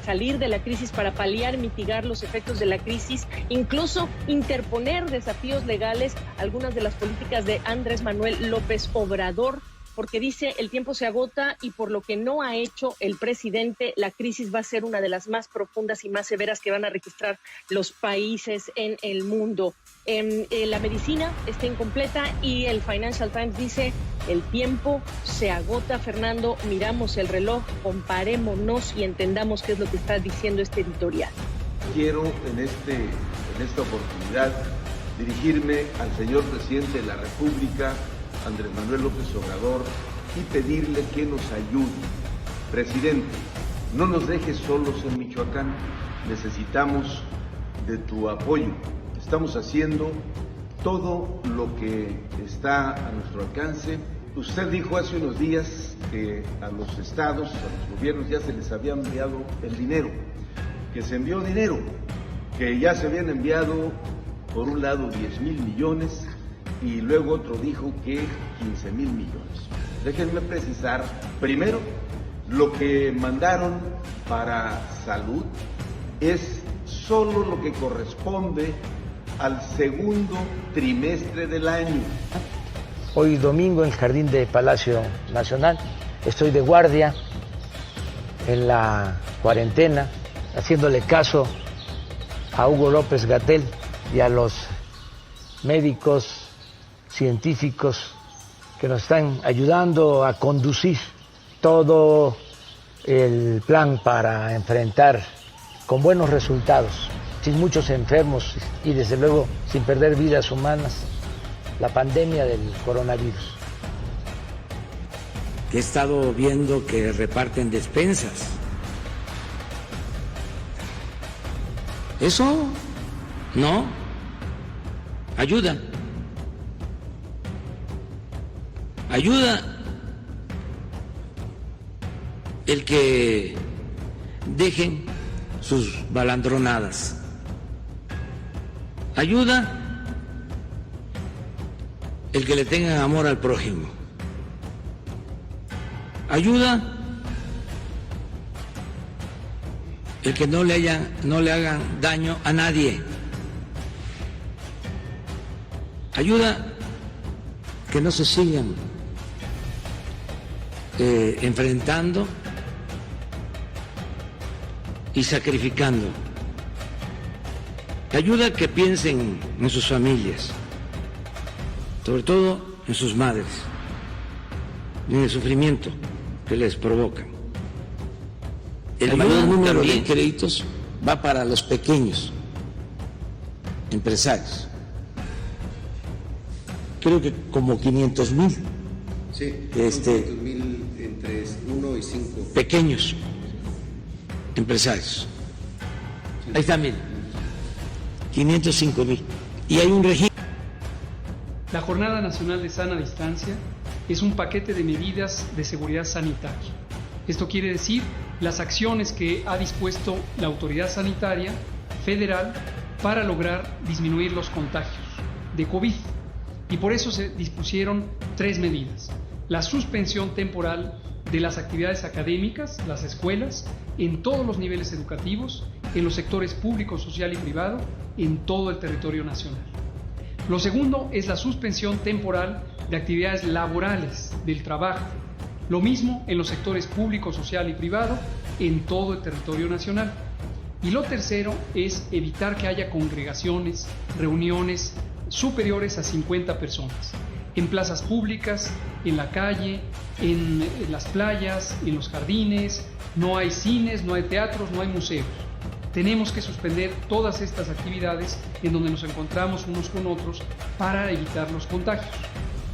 salir de la crisis, para paliar, mitigar los efectos de la crisis, incluso interponer desafíos legales a algunas de las políticas de Andrés Manuel López Obrador, porque dice: el tiempo se agota y por lo que no ha hecho el presidente, la crisis va a ser una de las más profundas y más severas que van a registrar los países en el mundo. La medicina está incompleta y el Financial Times dice: el tiempo se agota, Fernando, miramos el reloj, comparémonos y entendamos qué es lo que está diciendo este editorial. Quiero en este en esta oportunidad dirigirme al señor presidente de la República, Andrés Manuel López Obrador, y pedirle que nos ayude. Presidente, no nos dejes solos en Michoacán, necesitamos de tu apoyo. Estamos haciendo todo lo que está a nuestro alcance. Usted dijo hace unos días que a los estados, a los gobiernos ya se les había enviado el dinero, que se envió dinero, que ya se habían enviado por un lado 10,000 millones y luego otro dijo que 15,000 millones. Déjenme precisar, primero, lo que mandaron para salud es solo lo que corresponde al segundo trimestre del año. Hoy domingo en el jardín de Palacio Nacional estoy de guardia en la cuarentena, haciéndole caso a Hugo López-Gatell y a los médicos científicos que nos están ayudando a conducir todo el plan para enfrentar con buenos resultados, sin muchos enfermos y desde luego sin perder vidas humanas, la pandemia del coronavirus. He estado viendo que reparten despensas. Eso no ayuda. Ayuda el que dejen sus balandronadas. Ayuda el que le tengan amor al prójimo. Ayuda el que no le hagan daño a nadie. Ayuda que no se sigan enfrentando y sacrificando. Ayuda que piensen en sus familias, sobre todo en sus madres, y en el sufrimiento que les provocan. El mayor número de créditos va para los pequeños empresarios. Creo que como 500,000. Sí, 500,000 entre 1 y 5. Pequeños empresarios. Sí. Ahí está, miren, 505,000. Y hay un registro. La Jornada Nacional de Sana Distancia es un paquete de medidas de seguridad sanitaria. Esto quiere decir las acciones que ha dispuesto la autoridad sanitaria federal para lograr disminuir los contagios de COVID. Y por eso se dispusieron 3 medidas. La suspensión temporal de las actividades académicas, las escuelas, en todos los niveles educativos, en los sectores público, social y privado, en todo el territorio nacional. Lo segundo es la suspensión temporal de actividades laborales del trabajo. Lo mismo en los sectores público, social y privado, en todo el territorio nacional. Y lo tercero es evitar que haya congregaciones, reuniones superiores a 50 personas, en plazas públicas, en la calle, en las playas, en los jardines. No hay cines, no hay teatros, no hay museos. Tenemos que suspender todas estas actividades en donde nos encontramos unos con otros para evitar los contagios.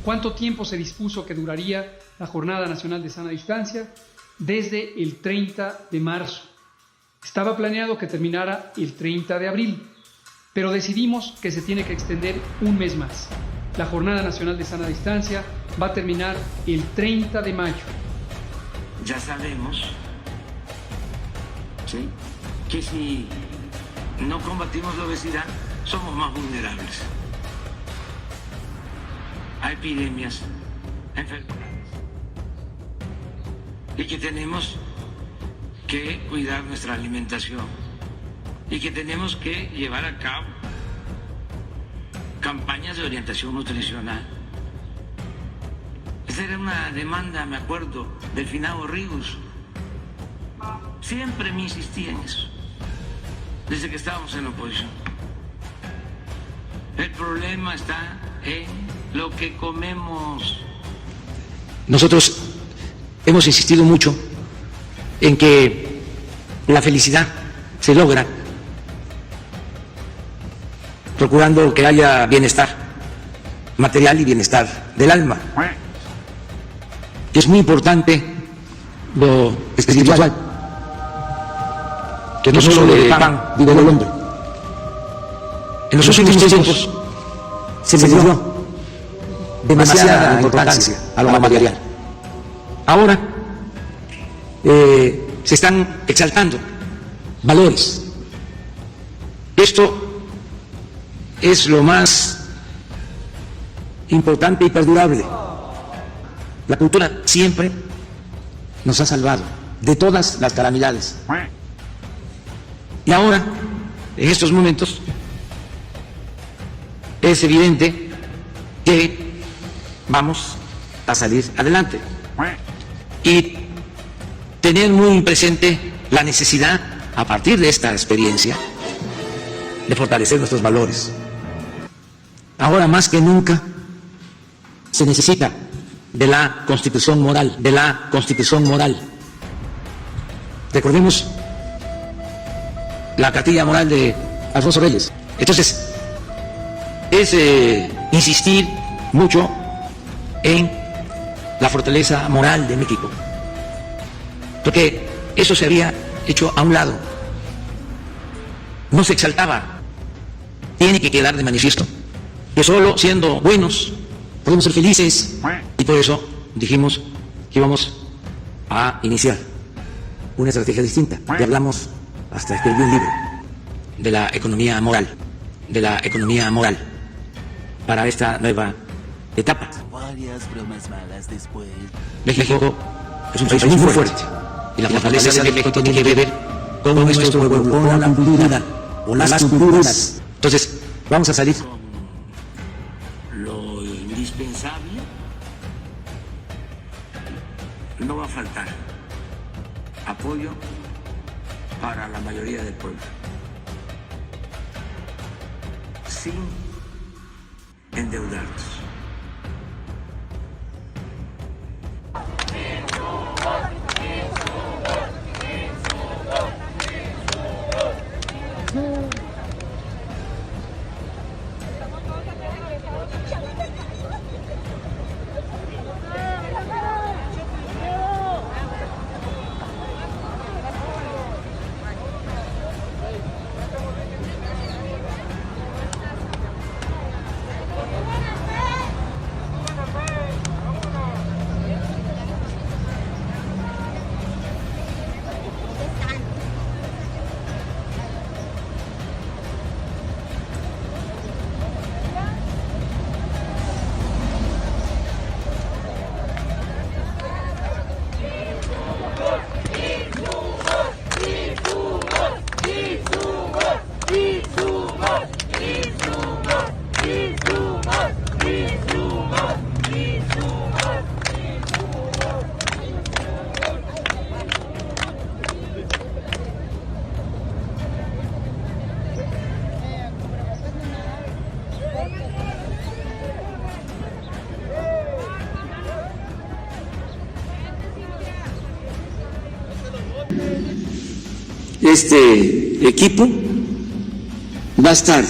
¿Cuánto tiempo se dispuso que duraría la Jornada Nacional de Sana Distancia? Desde el 30 de marzo. Estaba planeado que terminara el 30 de abril, pero decidimos que se tiene que extender un mes más. La Jornada Nacional de Sana Distancia va a terminar el 30 de mayo. Ya sabemos, ¿sí?, que si no combatimos la obesidad, somos más vulnerables a epidemias, a enfermedades. Y que tenemos que cuidar nuestra alimentación. Y que tenemos que llevar a cabo campañas de orientación nutricional. Esa era una demanda, me acuerdo, del finado Ríos. Siempre me insistía en eso, desde que estábamos en la oposición. El problema está en lo que comemos. Nosotros hemos insistido mucho en que la felicidad se logra procurando que haya bienestar material y bienestar del alma. Es muy importante lo espiritual, que no solo de pan vive el hombre. En los últimos tiempos se le dio demasiada importancia a lo material. Ahora se están exaltando valores. Esto es lo más importante y perdurable. La cultura siempre nos ha salvado de todas las calamidades. Y ahora, en estos momentos, es evidente que vamos a salir adelante y tener muy presente la necesidad, a partir de esta experiencia, de fortalecer nuestros valores. Ahora más que nunca se necesita de la Constitución moral, Recordemos la cartilla moral de Alfonso Reyes. Entonces, es insistir mucho en la fortaleza moral de México, porque eso se había hecho a un lado, no se exaltaba. Tiene que quedar de manifiesto que solo siendo buenos podemos ser felices, y por eso dijimos que íbamos a iniciar una estrategia distinta. Y hablamos, hasta escribí un libro, de la economía moral, para esta nueva etapa. México es un país muy fuerte, y la fortaleza de México tiene que ver con nuestro pueblo, con la cultura, con las culturas. Entonces, vamos a salir. Lo indispensable no va a faltar. Apoyo para la mayoría del pueblo, sin endeudarnos. Este equipo va a estar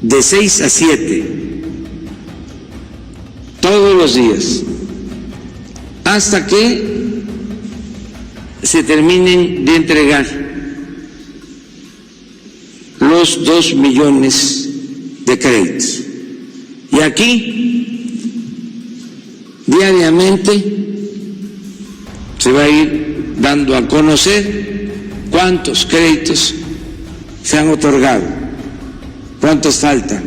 de 6 a 7 todos los días hasta que se terminen de entregar los 2 millones de créditos. Y aquí diariamente se va a ir dando a conocer cuántos créditos se han otorgado, cuántos faltan,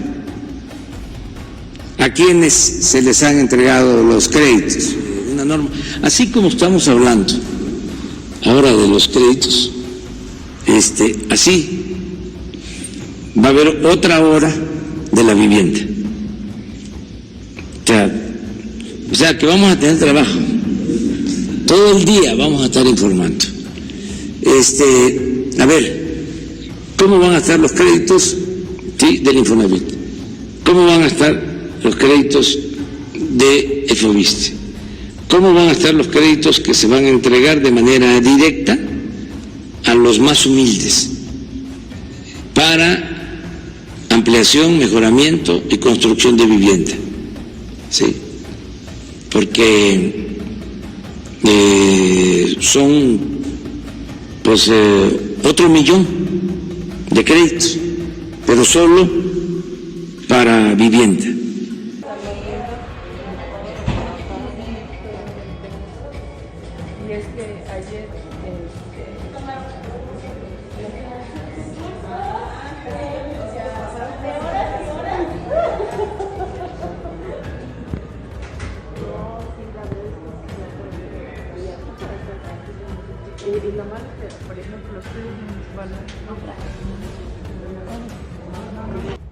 a quienes se les han entregado los créditos. Una norma, así como estamos hablando ahora de los créditos, así va a haber otra hora de la vivienda. O sea que vamos a tener trabajo, todo el día vamos a estar informando. A ver, ¿cómo van a estar los créditos del Infonavit? ¿Cómo van a estar los créditos de Efoviste? ¿Cómo van a estar los créditos que se van a entregar de manera directa a los más humildes para ampliación, mejoramiento y construcción de vivienda. Sí, porque son pues otro millón de créditos, pero solo para vivienda.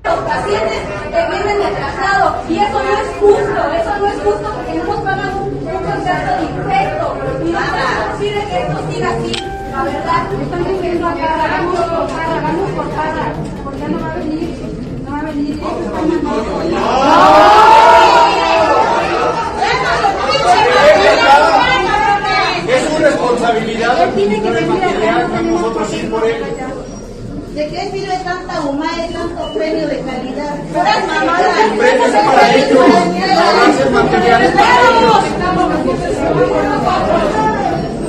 Los pacientes que vienen atrasados, y eso no es justo porque no nos pagan un contrato directo y no es posible que esto siga así. La verdad, me están diciendo acá, hagamos por cada, porque no va a venir, Es su responsabilidad el material que nosotros ir por él. ¿De qué sirve tanta humana y tanto premio de calidad? El premio es para ellos, ahorrarse el material es para ellos.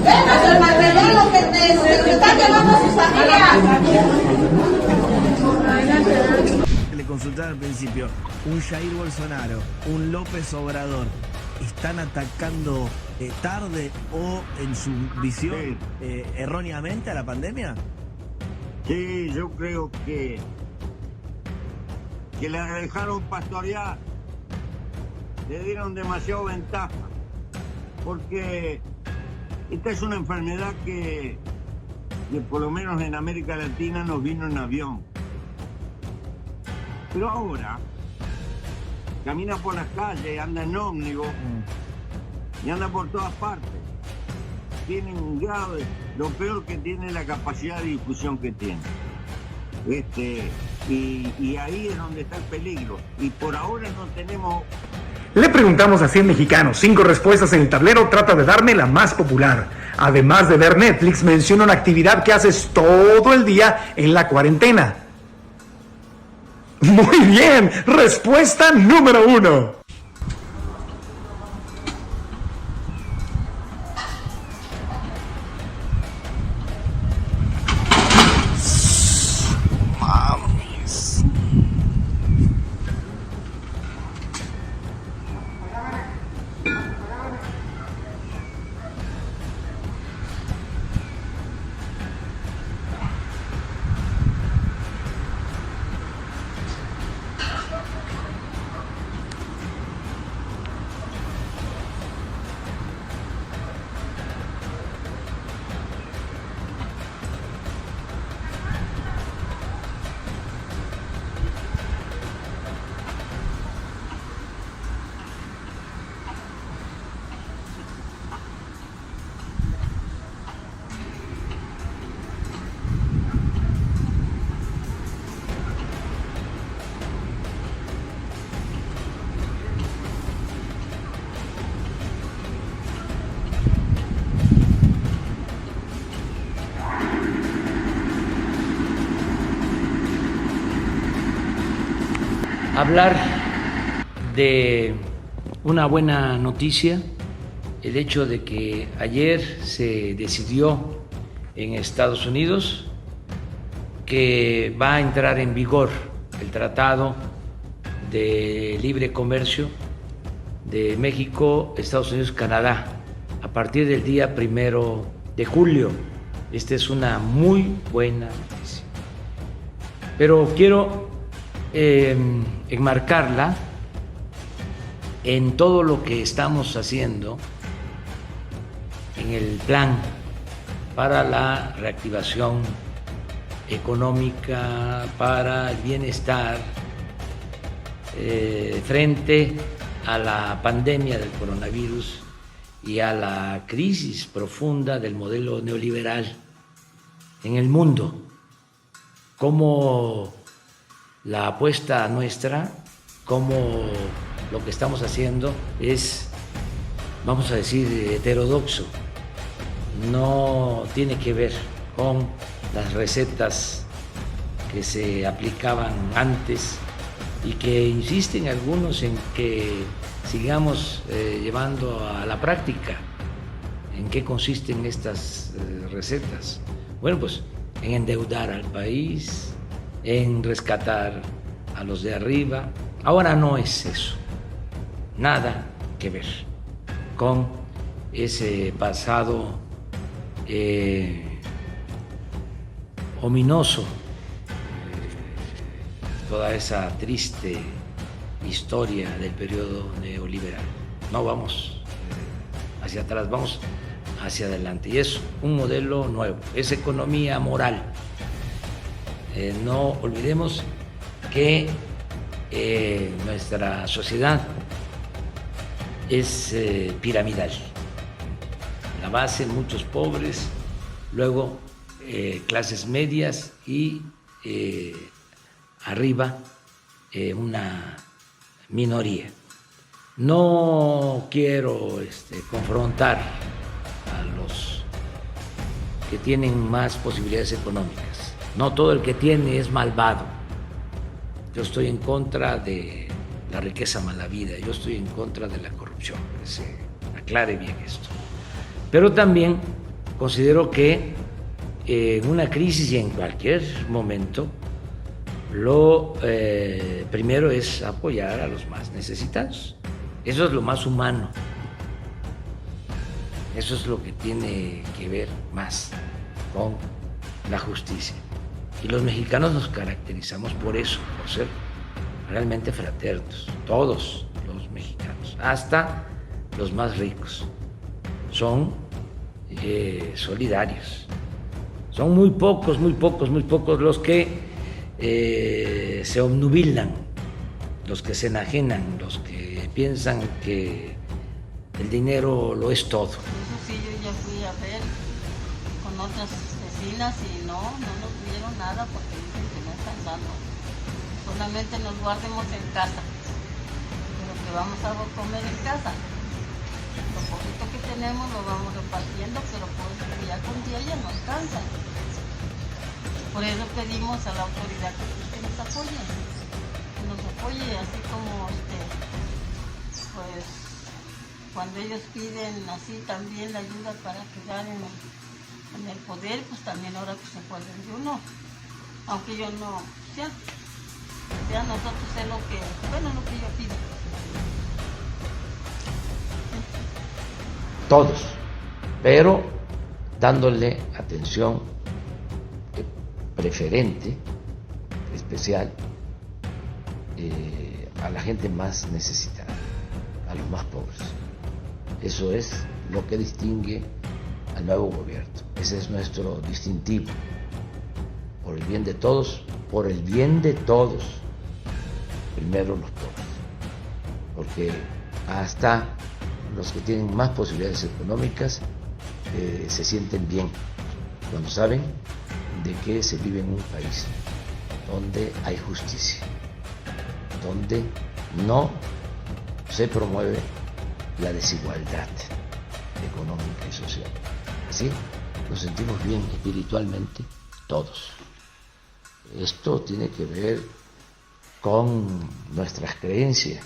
Denos el material, lo que te está llevando a sus familias. Le consultaba al principio, un Jair Bolsonaro, un López Obrador, ¿están atacando tarde o en su visión erróneamente a la pandemia? Sí, yo creo que la dejaron pastorear, le dieron demasiado ventaja, porque esta es una enfermedad que por lo menos en América Latina nos vino en avión. Pero ahora camina por las calles, anda en ómnibus y anda por todas partes. Tiene un grave, lo peor que tiene es la capacidad de difusión que tiene. Y ahí es donde está el peligro. Y por ahora no tenemos... Le preguntamos a 100 mexicanos, 5 respuestas en el tablero, trata de darme la más popular. Además de ver Netflix, menciona una actividad que haces todo el día en la cuarentena. Muy bien, respuesta número 1. Hablar de una buena noticia, el hecho de que ayer se decidió en Estados Unidos que va a entrar en vigor el Tratado de Libre Comercio de México, Estados Unidos, Canadá, a partir del día 1 de julio. Esta es una muy buena noticia. Pero quiero enmarcarla en todo lo que estamos haciendo en el plan para la reactivación económica, para el bienestar frente a la pandemia del coronavirus y a la crisis profunda del modelo neoliberal en el mundo. Como la apuesta nuestra, como lo que estamos haciendo es, vamos a decir, heterodoxo, no tiene que ver con las recetas que se aplicaban antes y que insisten algunos en que sigamos llevando a la práctica. ¿En qué consisten estas recetas? Bueno, pues en endeudar al país, en rescatar a los de arriba. Ahora no es eso, nada que ver con ese pasado ominoso, toda esa triste historia del periodo neoliberal. No vamos hacia atrás, vamos hacia adelante. Y es un modelo nuevo, es economía moral. No olvidemos que nuestra sociedad es piramidal. La base, muchos pobres, luego clases medias y arriba una minoría. No quiero confrontar a los que tienen más posibilidades económicas. No todo el que tiene es malvado. Yo estoy en contra de la riqueza mala vida, yo estoy en contra de la corrupción, que se aclare bien esto. Pero también considero que en una crisis y en cualquier momento lo primero es apoyar a los más necesitados. Eso es lo más humano. Eso es lo que tiene que ver más con la justicia. Y los mexicanos nos caracterizamos por eso, por ser realmente fraternos. Todos los mexicanos, hasta los más ricos, son solidarios. Son muy pocos los que se obnubilan, los que se enajenan, los que piensan que el dinero lo es todo. Eso sí, yo ya fui a ver con otras vecinas y no nos dieron nada porque dicen que no están dando. Solamente nos guardemos en casa, pero que vamos a comer en casa. Lo poquito que tenemos lo vamos repartiendo, pero pues ya con día ya no alcanza. Por eso pedimos a la autoridad que nos apoye, así como pues cuando ellos piden así también la ayuda para quedar en el poder, pues también ahora que se puede uno, aunque yo no sea nosotros es lo que yo pido. Todos, pero dándole atención preferente, especial, a la gente más necesitada, a los más pobres. Eso es lo que distingue al nuevo gobierno. Ese es nuestro distintivo. Por el bien de todos, primero los pobres. Porque hasta los que tienen más posibilidades económicas se sienten bien cuando saben de que se vive en un país donde hay justicia, donde no se promueve la desigualdad económica y social. Así nos sentimos bien espiritualmente todos. Esto tiene que ver con nuestras creencias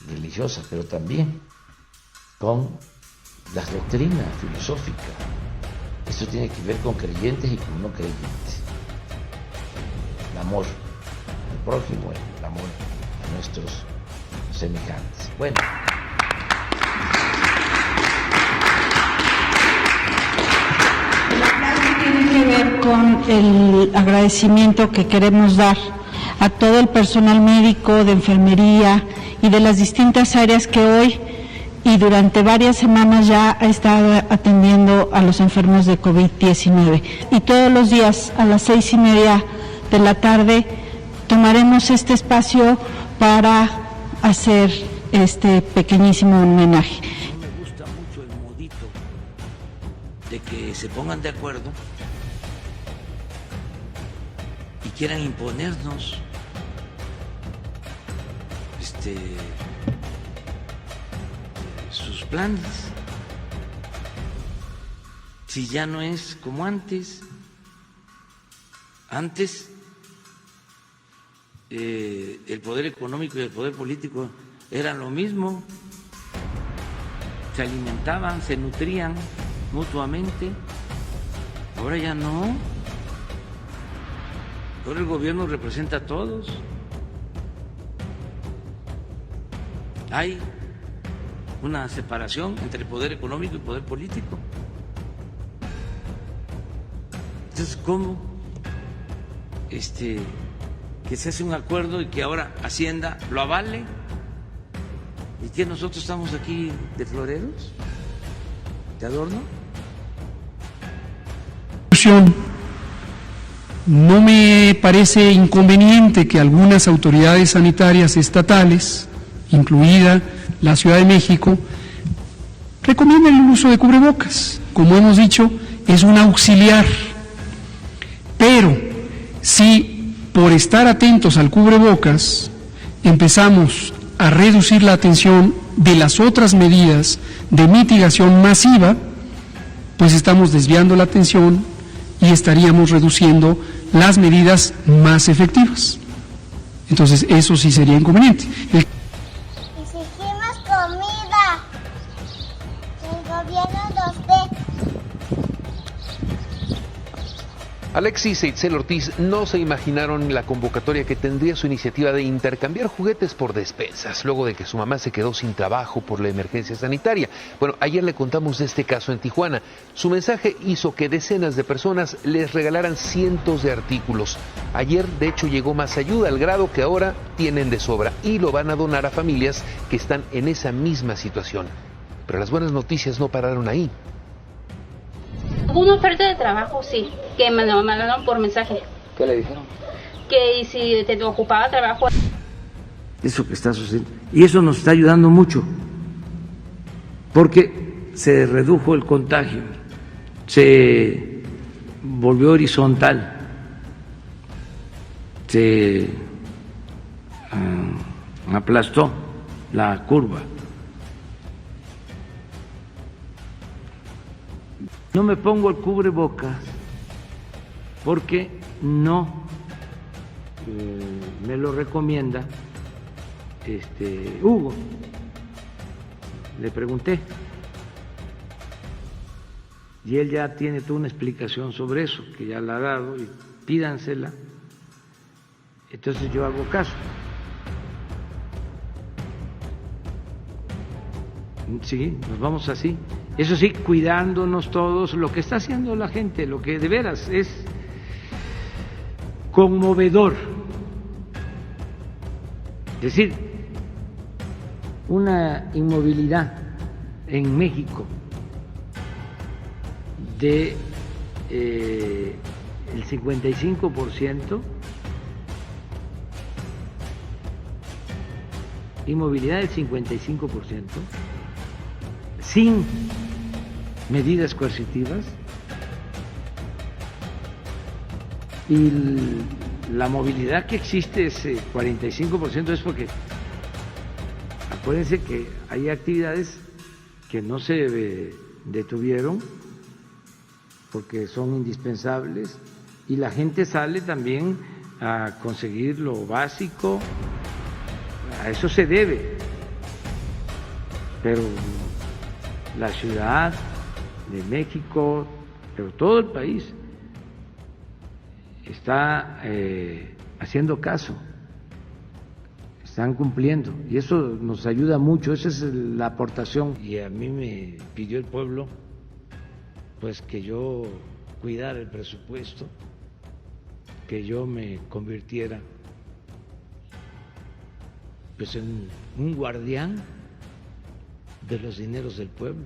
religiosas, pero también con las doctrinas filosóficas. Esto tiene que ver con creyentes y con no creyentes. El amor al prójimo, el amor a nuestros semejantes. Bueno. Tiene que ver con el agradecimiento que queremos dar a todo el personal médico, de enfermería y de las distintas áreas que hoy y durante varias semanas ya ha estado atendiendo a los enfermos de COVID-19. Y todos los días a las 6:30 de la tarde tomaremos este espacio para hacer este pequeñísimo homenaje. Me gusta mucho el modito de que se pongan de acuerdo y quieran imponernos sus planes. Si ya no es como antes. Antes el poder económico y el poder político eran lo mismo, se alimentaban, se nutrían mutuamente. Ahora ya no. Ahora el gobierno representa a todos. Hay una separación entre el poder económico y el poder político. Entonces, ¿cómo que se hace un acuerdo y que ahora Hacienda lo avale? ¿Y que nosotros estamos aquí de floreros? ¿De adorno? No me parece inconveniente que algunas autoridades sanitarias estatales, incluida la Ciudad de México, recomienden el uso de cubrebocas. Como hemos dicho, es un auxiliar. Pero si por estar atentos al cubrebocas empezamos a reducir la atención de las otras medidas de mitigación masiva, pues estamos desviando la atención y estaríamos reduciendo las medidas más efectivas. Entonces, eso sí sería inconveniente. Exigimos comida. El gobierno nos dé. Alexis e Itzel Ortiz no se imaginaron la convocatoria que tendría su iniciativa de intercambiar juguetes por despensas, luego de que su mamá se quedó sin trabajo por la emergencia sanitaria. Bueno, ayer le contamos de este caso en Tijuana. Su mensaje hizo que decenas de personas les regalaran cientos de artículos. Ayer, de hecho, llegó más ayuda, al grado que ahora tienen de sobra y lo van a donar a familias que están en esa misma situación. Pero las buenas noticias no pararon ahí. Hubo una oferta de trabajo, sí, que me lo mandaron por mensaje. ¿Qué le dijeron? Que si te ocupaba trabajo. Eso que está sucediendo. Y eso nos está ayudando mucho, porque se redujo el contagio, se volvió horizontal, se aplastó la curva. No me pongo el cubrebocas porque no me lo recomienda Hugo. Le pregunté y él ya tiene toda una explicación sobre eso, que ya la ha dado, y pídansela. Entonces yo hago caso. Sí, nos vamos así. Eso sí, cuidándonos todos, lo que está haciendo la gente, lo que de veras es conmovedor. Es decir, una inmovilidad en México de el 55%, inmovilidad del 55%, sin medidas coercitivas, y la movilidad que existe, ese 45%, es porque acuérdense que hay actividades que no se detuvieron porque son indispensables y la gente sale también a conseguir lo básico, a eso se debe, pero la Ciudad de México, pero todo el país está haciendo caso, están cumpliendo y eso nos ayuda mucho, esa es la aportación. Y a mí me pidió el pueblo pues que yo cuidara el presupuesto, que yo me convirtiera pues en un guardián de los dineros del pueblo.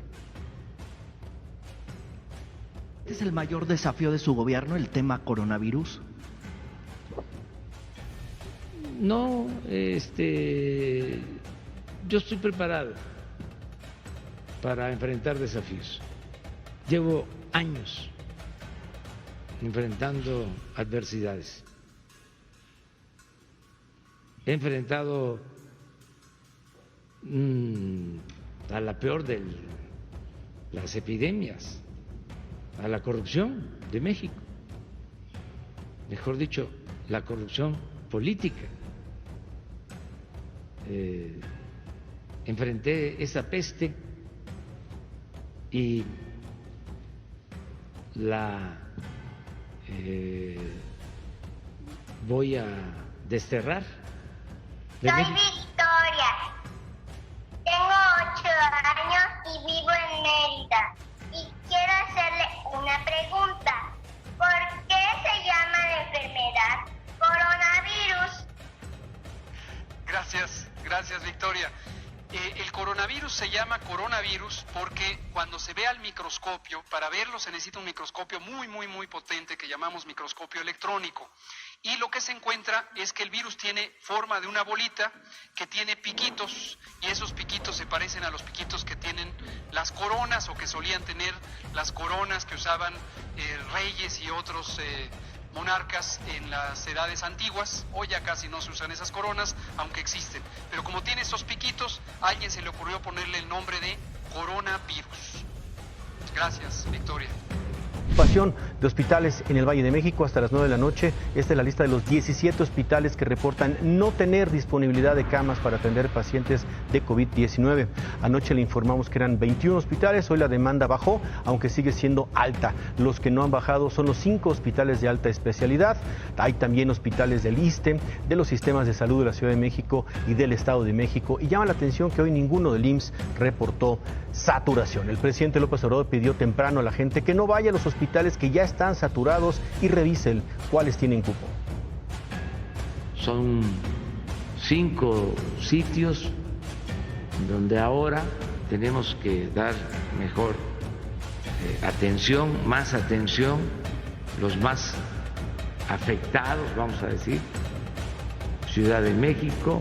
¿Este es el mayor desafío de su gobierno, el tema coronavirus? No, yo estoy preparado para enfrentar desafíos. Llevo años enfrentando adversidades. He enfrentado a la peor de las epidemias, a la corrupción de México, mejor dicho, la corrupción política. enfrenté esa peste y la voy a desterrar. Soy Victoria, tengo 8 años y vivo en Mérida y quiero hacerle una pregunta. ¿Por qué se llama la enfermedad coronavirus? Gracias Victoria. El coronavirus se llama coronavirus porque cuando se ve al microscopio, para verlo se necesita un microscopio muy potente que llamamos microscopio electrónico. Y lo que se encuentra es que el virus tiene forma de una bolita que tiene piquitos, y esos piquitos se parecen a los piquitos que tienen las coronas o que solían tener las coronas que usaban reyes y otros monarcas en las edades antiguas. Hoy ya casi no se usan esas coronas, aunque existen. Pero como tiene esos piquitos, a alguien se le ocurrió ponerle el nombre de coronavirus. Gracias, Victoria. Ocupación de hospitales en el Valle de México hasta las 9 de la noche. Esta es la lista de los 17 hospitales que reportan no tener disponibilidad de camas para atender pacientes de COVID-19. Anoche le informamos que eran 21 hospitales, hoy la demanda bajó, aunque sigue siendo alta. Los que no han bajado son los 5 hospitales de alta especialidad. Hay también hospitales del ISSSTE, de los sistemas de salud de la Ciudad de México y del Estado de México. Y llama la atención que hoy ninguno del IMSS reportó saturación. El presidente López Obrador pidió temprano a la gente que no vaya a los hospitales que ya están saturados y revisen cuáles tienen cupo. Son 5 sitios donde ahora tenemos que dar mejor atención, más atención, los más afectados, vamos a decir: Ciudad de México,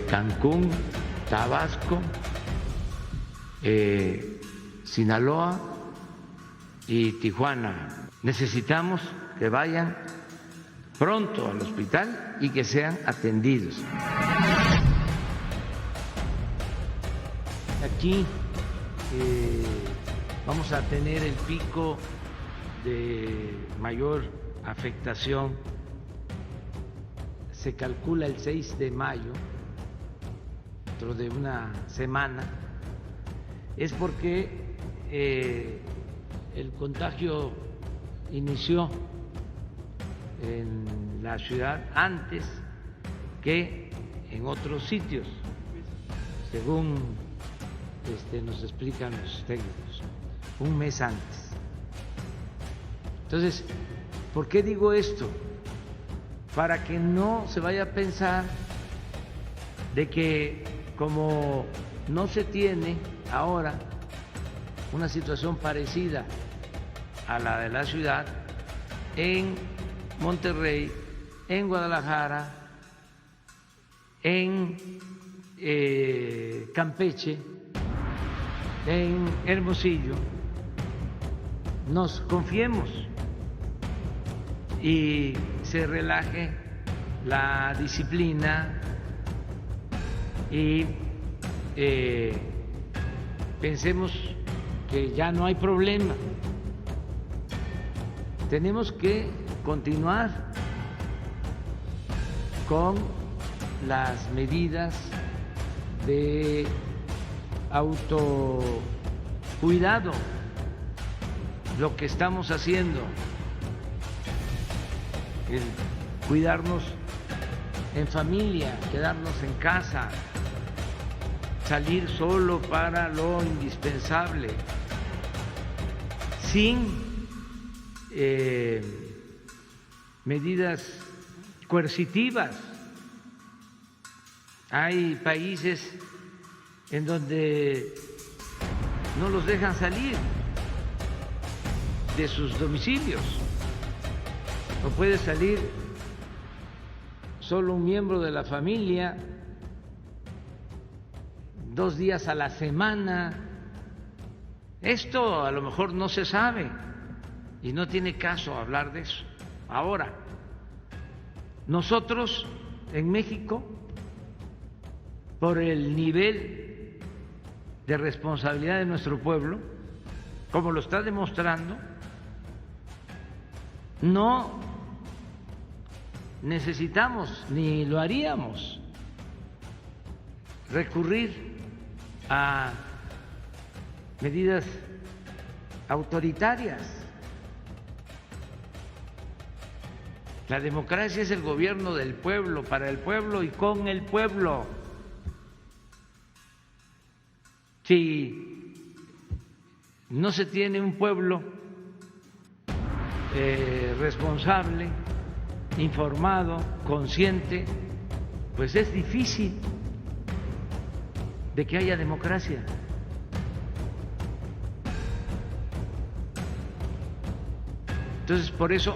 Cancún, Tabasco, Sinaloa y Tijuana. Necesitamos que vayan pronto al hospital y que sean atendidos. Aquí vamos a tener el pico de mayor afectación. Se calcula el 6 de mayo, dentro de una semana. Es porque el contagio inició en la ciudad antes que en otros sitios, según nos explican los técnicos, un mes antes. Entonces, ¿por qué digo esto? Para que no se vaya a pensar de que como no se tiene ahora una situación parecida a la de la ciudad, en Monterrey, en Guadalajara, en Campeche, en Hermosillo, nos confiemos y se relaje la disciplina y pensemos que ya no hay problema. Tenemos que continuar con las medidas de autocuidado, lo que estamos haciendo, el cuidarnos en familia, quedarnos en casa, salir solo para lo indispensable, sin medidas coercitivas. Hay países en donde no los dejan salir de sus domicilios. No puede salir solo un miembro de la familia 2 días a la semana. Esto a lo mejor no se sabe y no tiene caso hablar de eso. Ahora, nosotros en México, por el nivel de responsabilidad de nuestro pueblo, como lo está demostrando, no necesitamos ni lo haríamos recurrir a medidas autoritarias. La democracia es el gobierno del pueblo, para el pueblo y con el pueblo. Si no se tiene un pueblo responsable, informado, consciente, pues es difícil de que haya democracia. Entonces, por eso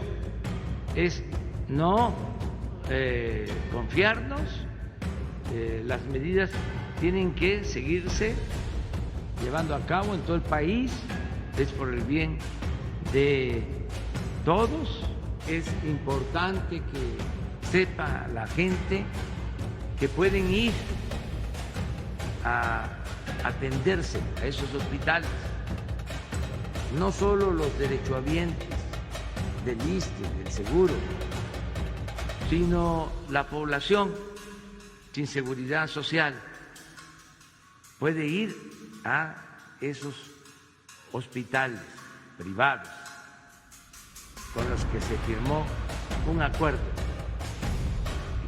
es no confiarnos, las medidas tienen que seguirse llevando a cabo en todo el país, es por el bien de todos. Es importante que sepa la gente que pueden ir a atenderse a esos hospitales, no solo los derechohabientes del ISSSTE, del seguro, sino la población sin seguridad social puede ir a esos hospitales privados con los que se firmó un acuerdo.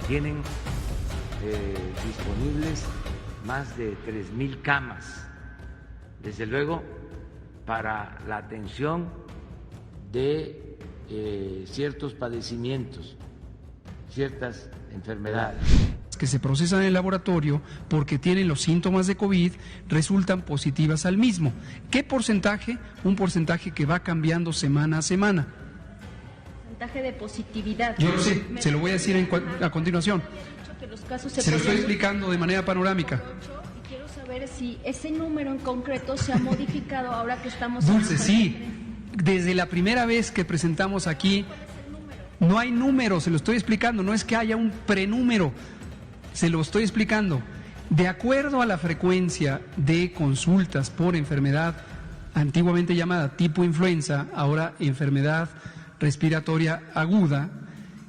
Tienen disponibles más de 3,000 camas, desde luego para la atención de ciertos padecimientos, ciertas enfermedades que se procesan en el laboratorio porque tienen los síntomas de COVID resultan positivas al mismo. ¿Qué porcentaje? Un porcentaje que va cambiando semana a semana. Porcentaje de positividad. Yo lo sé, se lo voy a decir a continuación. Se lo estoy explicando de manera panorámica. Y quiero saber si ese número en concreto se ha modificado ahora que estamos... Dulce, sí. Desde la primera vez que presentamos aquí, no hay número, se lo estoy explicando, no es que haya un prenúmero. Se lo estoy explicando. De acuerdo a la frecuencia de consultas por enfermedad, antiguamente llamada tipo influenza, ahora enfermedad respiratoria aguda,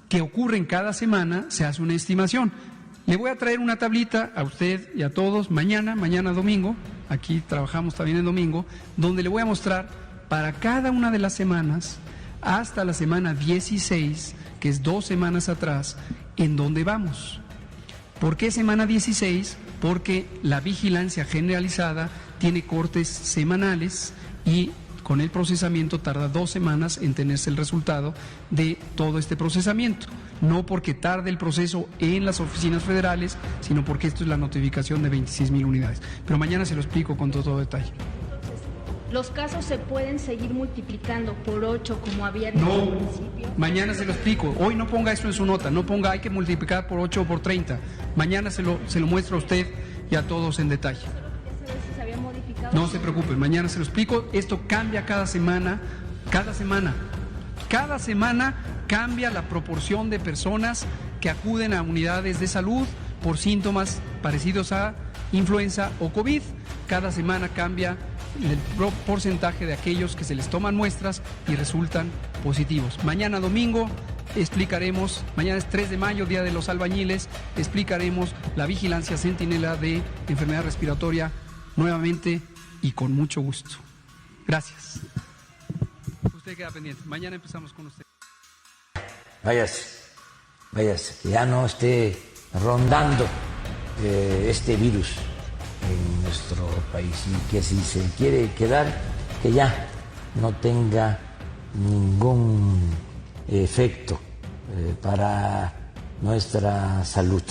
que ocurren cada semana, se hace una estimación. Le voy a traer una tablita a usted y a todos mañana domingo, aquí trabajamos también el domingo, donde le voy a mostrar para cada una de las semanas, hasta la semana 16, que es 2 semanas atrás, en dónde vamos. ¿Por qué semana 16? Porque la vigilancia generalizada tiene cortes semanales y con el procesamiento tarda 2 semanas en tenerse el resultado de todo este procesamiento. No porque tarde el proceso en las oficinas federales, sino porque esto es la notificación de 26,000 unidades. Pero mañana se lo explico con todo detalle. ¿Los casos se pueden seguir multiplicando por 8 como había dicho al principio? Mañana se lo explico. Hoy no ponga esto en su nota, no ponga hay que multiplicar por 8 o por 30. Mañana se lo muestro a usted y a todos en detalle. Si se había modificado. No se preocupe, mañana se lo explico. Esto cambia cada semana. Cada semana cambia la proporción de personas que acuden a unidades de salud por síntomas parecidos a influenza o COVID. Cada semana cambia el porcentaje de aquellos que se les toman muestras y resultan positivos. Mañana domingo explicaremos, mañana es 3 de mayo, Día de los Albañiles, explicaremos la vigilancia centinela de enfermedad respiratoria nuevamente y con mucho gusto. Gracias. Usted queda pendiente. Mañana empezamos con usted. Váyase, que ya no esté rondando este virus en nuestro país y que si se quiere quedar, que ya no tenga ningún efecto para nuestra salud.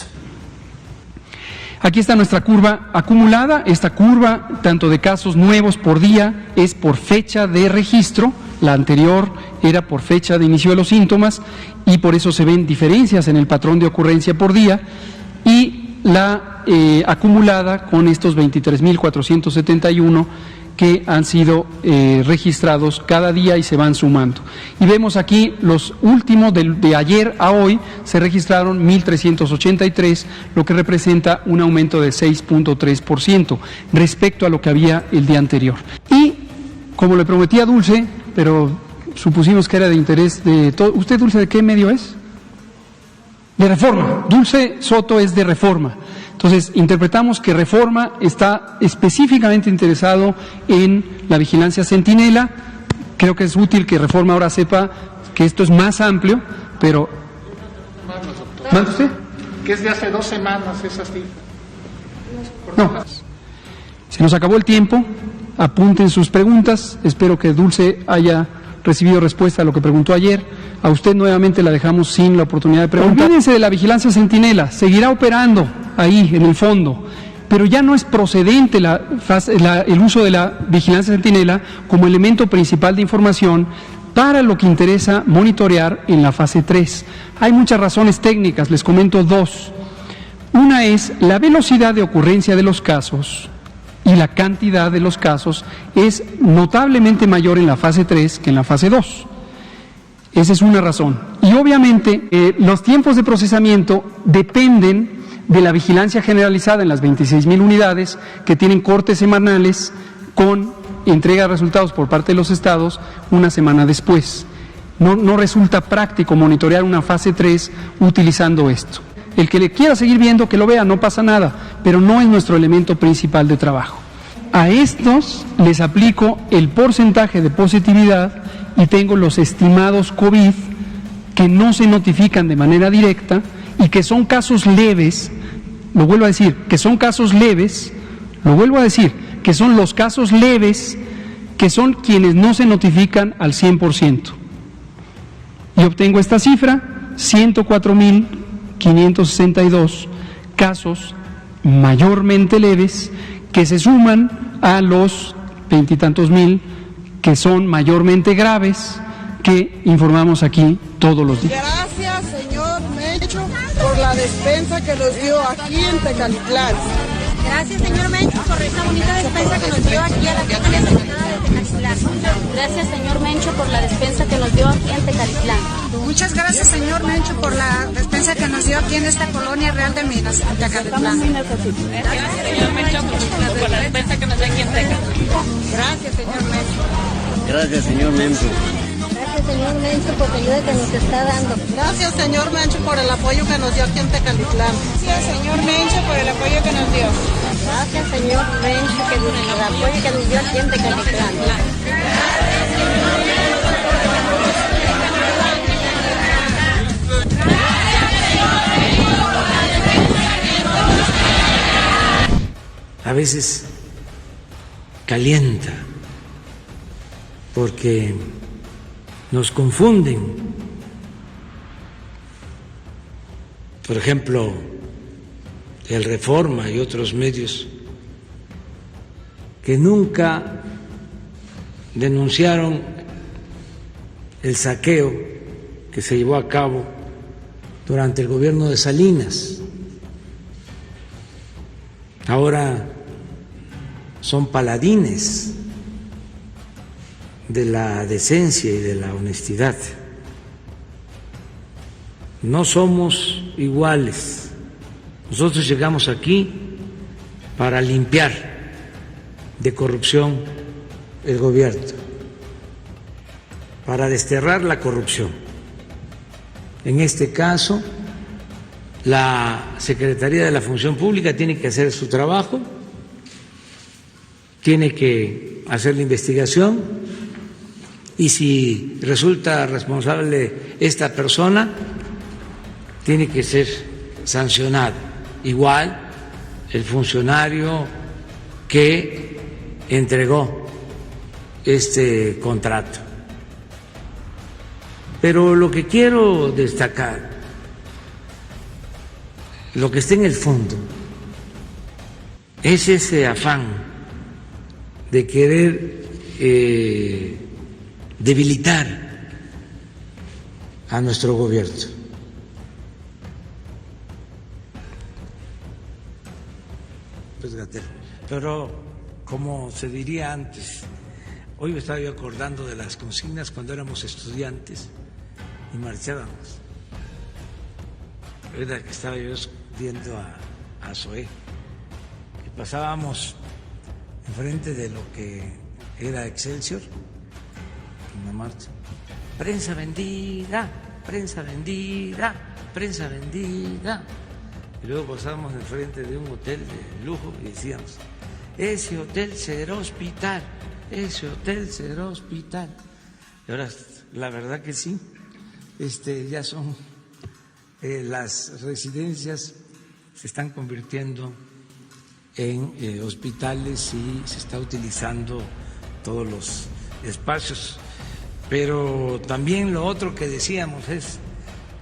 Aquí está nuestra curva acumulada. Esta curva, tanto de casos nuevos por día, es por fecha de registro. La anterior era por fecha de inicio de los síntomas y por eso se ven diferencias en el patrón de ocurrencia por día. Y la acumulada con estos 23,471 que han sido registrados cada día y se van sumando. Y vemos aquí los últimos de ayer a hoy se registraron 1,383, lo que representa un aumento de 6.3% respecto a lo que había el día anterior. Y como le prometí a Dulce, pero supusimos que era de interés de todo. ¿Usted, Dulce, de qué medio es? De Reforma. Dulce Soto es de Reforma. Entonces, interpretamos que Reforma está específicamente interesado en la vigilancia centinela. Creo que es útil que Reforma ahora sepa que esto es más amplio, pero... ¿Manda usted? Que es de hace 2 semanas esa cifra. No. Se nos acabó el tiempo. Apunten sus preguntas. Espero que Dulce haya recibido respuesta a lo que preguntó ayer. A usted nuevamente la dejamos sin la oportunidad de preguntar. Olvídense de la vigilancia centinela. Seguirá operando ahí en el fondo, pero ya no es procedente el uso de la vigilancia centinela como elemento principal de información para lo que interesa monitorear en la fase 3. Hay muchas razones técnicas, les comento 2. Una es la velocidad de ocurrencia de los casos y la cantidad de los casos es notablemente mayor en la fase 3 que en la fase 2. Esa es una razón. Y obviamente los tiempos de procesamiento dependen de la vigilancia generalizada en las 26,000 unidades que tienen cortes semanales con entrega de resultados por parte de los estados una semana después. No resulta práctico monitorear una fase 3 utilizando esto. El que le quiera seguir viendo, que lo vea, no pasa nada, pero no es nuestro elemento principal de trabajo. A estos les aplico el porcentaje de positividad y tengo los estimados COVID que no se notifican de manera directa y que son casos leves. Lo vuelvo a decir, que son casos leves, lo vuelvo a decir, que son los casos leves, que son quienes no se notifican al 100%. Y obtengo esta cifra, 104,562 casos mayormente leves, que se suman a los 20 y tantos mil que son mayormente graves, que informamos aquí todos los días. Gracias, señor Mencho, por la despensa que nos dio aquí en Tecalitlán. Gracias, señor Mencho, por esta bonita despensa que nos dio aquí a la Cámara de Tecalitlán. Gracias, señor Mencho, por la despensa que nos dio aquí en Tecalitlán. Muchas gracias, señor Mencho, por la despensa que nos dio aquí en esta colonia real de Minas, en Tecalitlán. Gracias, señor Mencho, por la despensa que nos dio aquí en Tecalitlán. Gracias, señor Mencho. Gracias, señor Mencho. Gracias, señor Mencho, por la ayuda que nos está dando. Gracias, señor Mencho, por el apoyo que nos dio aquí en Tecalitlán. Gracias, señor Mencho, por el apoyo que nos dio. Gracias, señor Mencho, por el apoyo que nos dio aquí en Tecalitlán. A veces calienta porque nos confunden. Por ejemplo, el Reforma y otros medios que nunca denunciaron el saqueo que se llevó a cabo durante el gobierno de Salinas. Ahora son paladines de la decencia y de la honestidad. No somos iguales. Nosotros llegamos aquí para limpiar de corrupción el gobierno, para desterrar la corrupción. En este caso, la Secretaría de la Función Pública tiene que hacer su trabajo, tiene que hacer la investigación y si resulta responsable esta persona, tiene que ser sancionado. Igual el funcionario que entregó este contrato. Pero lo que quiero destacar, lo que está en el fondo, es ese afán de querer debilitar a nuestro gobierno. Pero, como se diría antes, hoy me estaba yo acordando de las consignas cuando éramos estudiantes y marchábamos. Verdad que estaba yo viendo a Zoé, que pasábamos enfrente de lo que era Excelsior, una marcha. Prensa vendida, prensa vendida, prensa vendida. Y luego pasábamos enfrente de un hotel de lujo y decíamos, ese hotel será hospital, ese hotel será hospital. Y ahora, la verdad que sí, ya son las residencias se están convirtiendo en hospitales y se está utilizando todos los espacios. Pero también lo otro que decíamos es,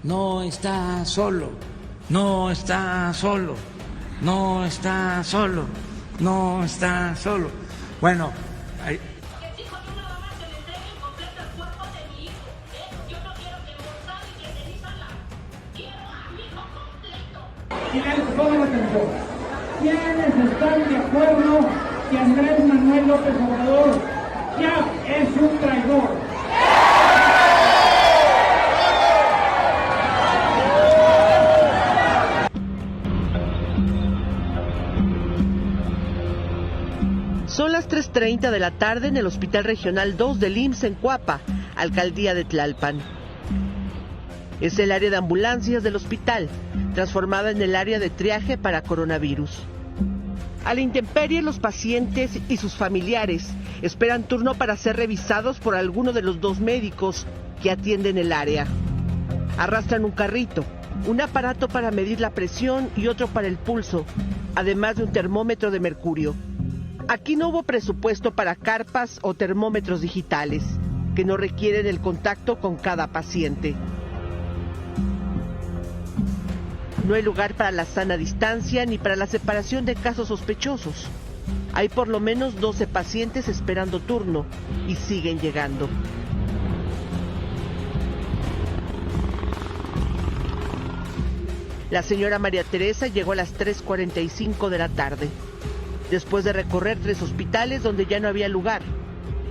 no está solo, no está solo, no está solo, no está solo. Bueno, hay... ¿Quiénes están de acuerdo que Andrés Manuel López Obrador ya es un traidor? Son las 3:30 de la tarde en el Hospital Regional 2 del IMSS en Cuapa, Alcaldía de Tlalpan. Es el área de ambulancias del hospital, transformada en el área de triaje para coronavirus. A la intemperie, los pacientes y sus familiares esperan turno para ser revisados por alguno de los 2 médicos que atienden el área. Arrastran un carrito, un aparato para medir la presión y otro para el pulso, además de un termómetro de mercurio. Aquí no hubo presupuesto para carpas o termómetros digitales, que no requieren el contacto con cada paciente. No hay lugar para la sana distancia ni para la separación de casos sospechosos. Hay por lo menos 12 pacientes esperando turno y siguen llegando. La señora María Teresa llegó a las 3:45 de la tarde, después de recorrer 3 hospitales donde ya no había lugar.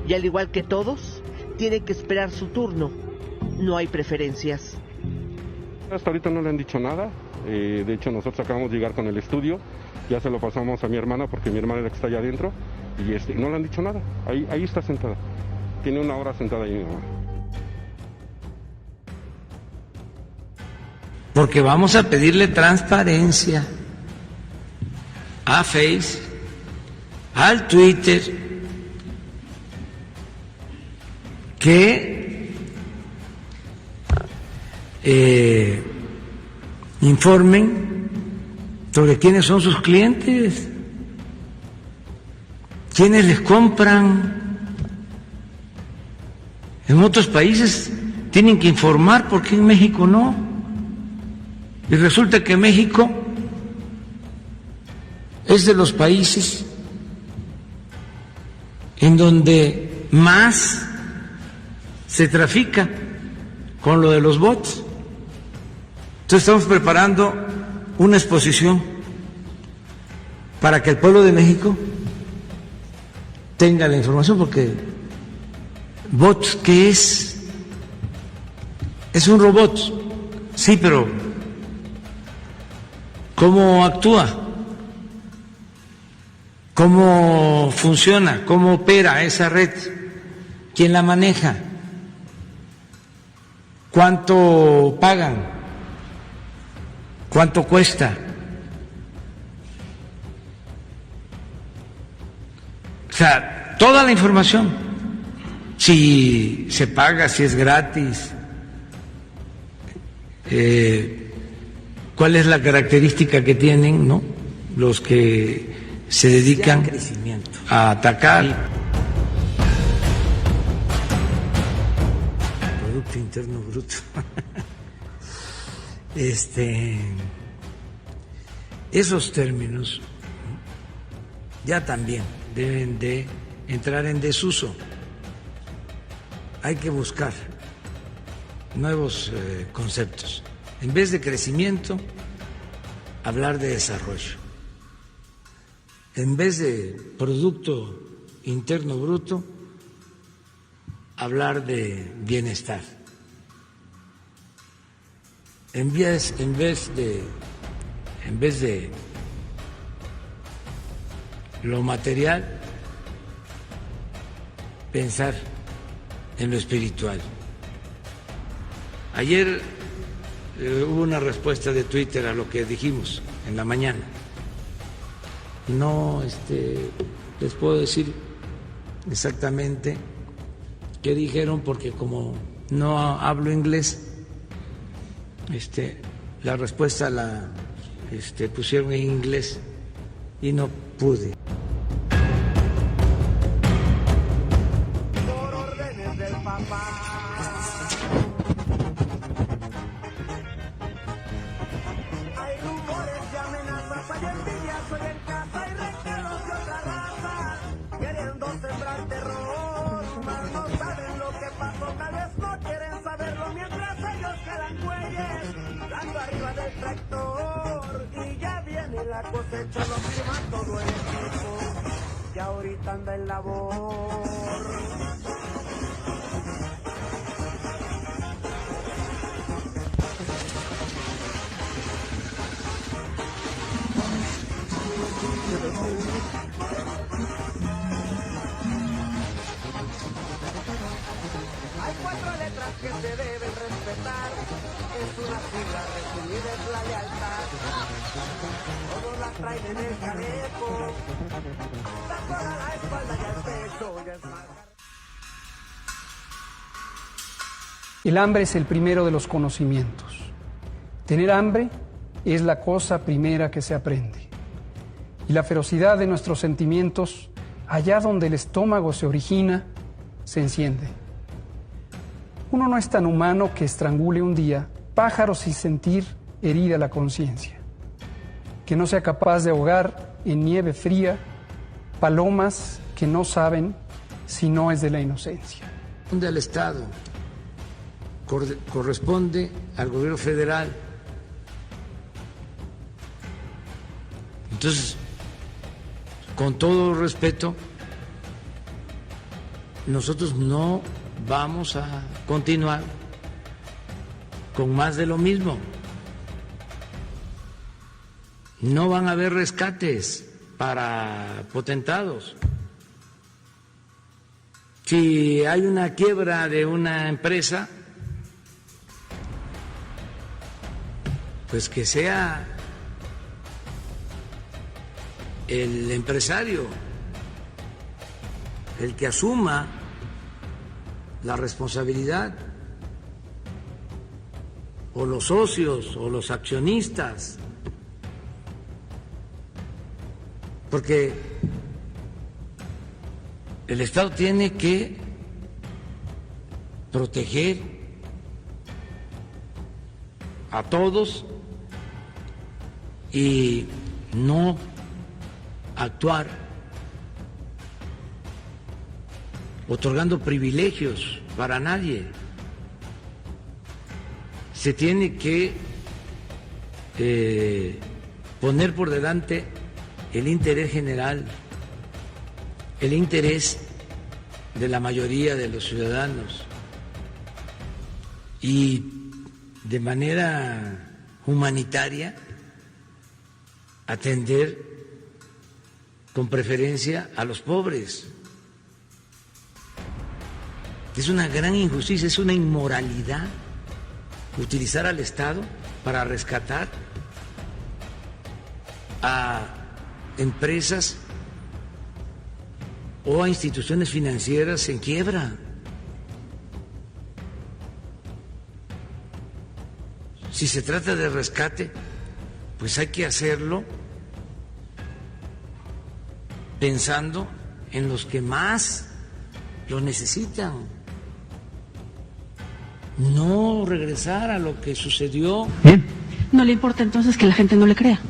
Y al igual que todos, tiene que esperar su turno. No hay preferencias. Hasta ahorita no le han dicho nada. De hecho, nosotros acabamos de llegar con el estudio. Ya se lo pasamos a mi hermana porque mi hermana es la que está allá adentro. Y no le han dicho nada. Ahí está sentada. Tiene 1 hora sentada ahí mi mamá. Porque vamos a pedirle transparencia a Face, al Twitter, que informen sobre quiénes son sus clientes, quiénes les compran. En otros países tienen que informar, porque en México no. Y resulta que México es de los países en donde más se trafica con lo de los bots. Entonces estamos preparando una exposición para que el pueblo de México tenga la información, porque bots, ¿qué es? Es un robot, sí, pero ¿cómo actúa? ¿Cómo funciona? ¿Cómo opera esa red? ¿Quién la maneja? ¿Cuánto pagan? ¿Cuánto cuesta? O sea, toda la información, si se paga, si es gratis, cuál es la característica que tienen, ¿no?, los que se dedican a atacar. Producto Interno Bruto. Esos términos ya también deben de entrar en desuso. Hay que buscar nuevos conceptos. En vez de crecimiento, hablar de desarrollo. En vez de Producto Interno Bruto, hablar de bienestar. En vez de lo material, pensar en lo espiritual. Ayer hubo una respuesta de Twitter a lo que dijimos en la mañana. No les puedo decir exactamente qué dijeron porque como no hablo inglés, la respuesta la pusieron en inglés y no pude. Por órdenes del papá. Hay rumores de amenazas, hay envidias, soy en casa y recuerdos de otra raza, queriendo sembrar terror, mas no saben lo que pasó, tal vez no quieren saberlo, mientras ellos quedan güeyes, dando arriba del tractor, y ya viene la cosecha, lo firma todo el equipo, que ahorita anda en labor. Hay 4 letras que se deben respetar, es una sigla, resumida es la lealtad. Todos la traen en el chaleco, tanto a la espalda y al pecho, ya es marca. El hambre es el primero de los conocimientos. Tener hambre es la cosa primera que se aprende. Y la ferocidad de nuestros sentimientos, allá donde el estómago se origina, se enciende. Uno no es tan humano que estrangule un día pájaros sin sentir herida la conciencia, que no sea capaz de ahogar en nieve fría palomas que no saben si no es de la inocencia. Al Estado, corresponde al gobierno federal. Entonces, con todo respeto, nosotros no vamos a continuar con más de lo mismo. No van a haber rescates para potentados. Si hay una quiebra de una empresa, pues que sea el empresario el que asuma la responsabilidad, o los socios o los accionistas, porque el Estado tiene que proteger a todos y no actuar otorgando privilegios para nadie. Se tiene que poner por delante el interés general, el interés de la mayoría de los ciudadanos y de manera humanitaria atender con preferencia a los pobres. Es una gran injusticia, es una inmoralidad utilizar al Estado para rescatar a empresas o a instituciones financieras en quiebra. Si se trata de rescate, pues hay que hacerlo pensando en los que más lo necesitan. No regresar a lo que sucedió. Bien. ¿No le importa entonces que la gente no le crea?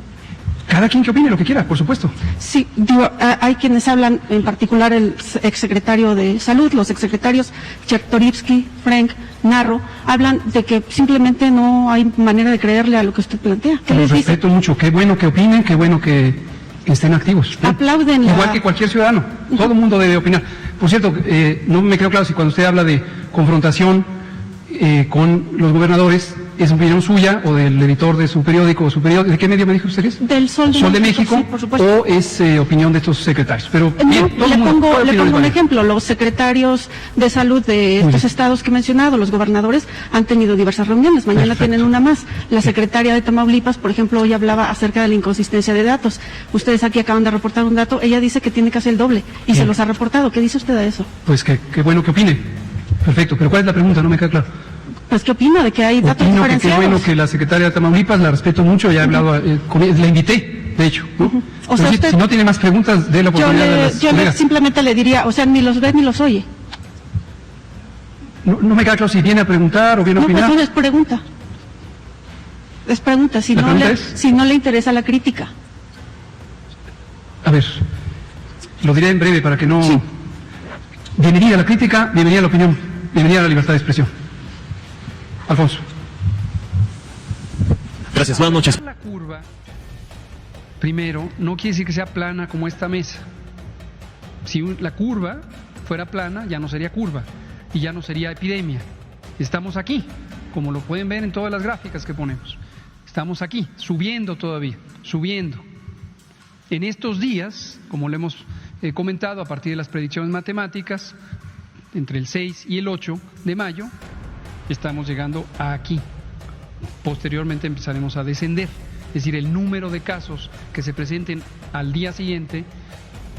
Cada quien que opine lo que quiera, por supuesto. Sí, digo, hay quienes hablan, en particular el exsecretario de Salud, los exsecretarios Chertorivsky, Frank, Narro, hablan de que simplemente no hay manera de creerle a lo que usted plantea. Los respeto mucho, qué bueno que opinen, qué bueno que estén activos. Aplauden. Igual que cualquier ciudadano, todo el mundo debe opinar. Por cierto, no me quedó claro si cuando usted habla de confrontación con los gobernadores, ¿Es opinión suya o del editor de su periódico o su periódico? ¿De qué medio me dijo usted? Del Sol de México, sí, por supuesto. ¿O es opinión de estos secretarios? Pero bien, le pongo un ejemplo. Los secretarios de salud de estos estados que he mencionado, los gobernadores, han tenido diversas reuniones. Mañana tienen una más. La secretaria de Tamaulipas, por ejemplo, hoy hablaba acerca de la inconsistencia de datos. Ustedes aquí acaban de reportar un dato. Ella dice que tiene que hacer el doble y se los ha reportado. ¿Qué dice usted de eso? Pues que bueno que opine. Perfecto. Pero ¿cuál es la pregunta? No me queda claro. Pues, ¿qué opina de que hay datos Opino diferenciados? Que qué bueno que la secretaria de Tamaulipas, la respeto mucho, ya he hablado, la invité, de hecho, ¿no? O sea, si no tiene más preguntas, dé la oportunidad a las colegas. Simplemente le diría, o sea, ni los ve ni los oye. No me queda claro si viene a preguntar o viene a opinar. No, pues es pregunta. Es pregunta, si no le interesa la crítica. A ver, lo diré en breve para que no... Sí. Bienvenida a la crítica, bienvenida a la opinión, bienvenida a la libertad de expresión. Alfonso. Gracias, buenas noches. La curva, primero, no quiere decir que sea plana como esta mesa. Si la curva fuera plana, ya no sería curva y ya no sería epidemia. Estamos aquí, como lo pueden ver en todas las gráficas que ponemos. Estamos aquí, subiendo todavía, subiendo. En estos días, como lo hemos comentado a partir de las predicciones matemáticas, entre el 6 y el 8 de mayo, estamos llegando a aquí. Posteriormente empezaremos a descender, es decir, el número de casos que se presenten al día siguiente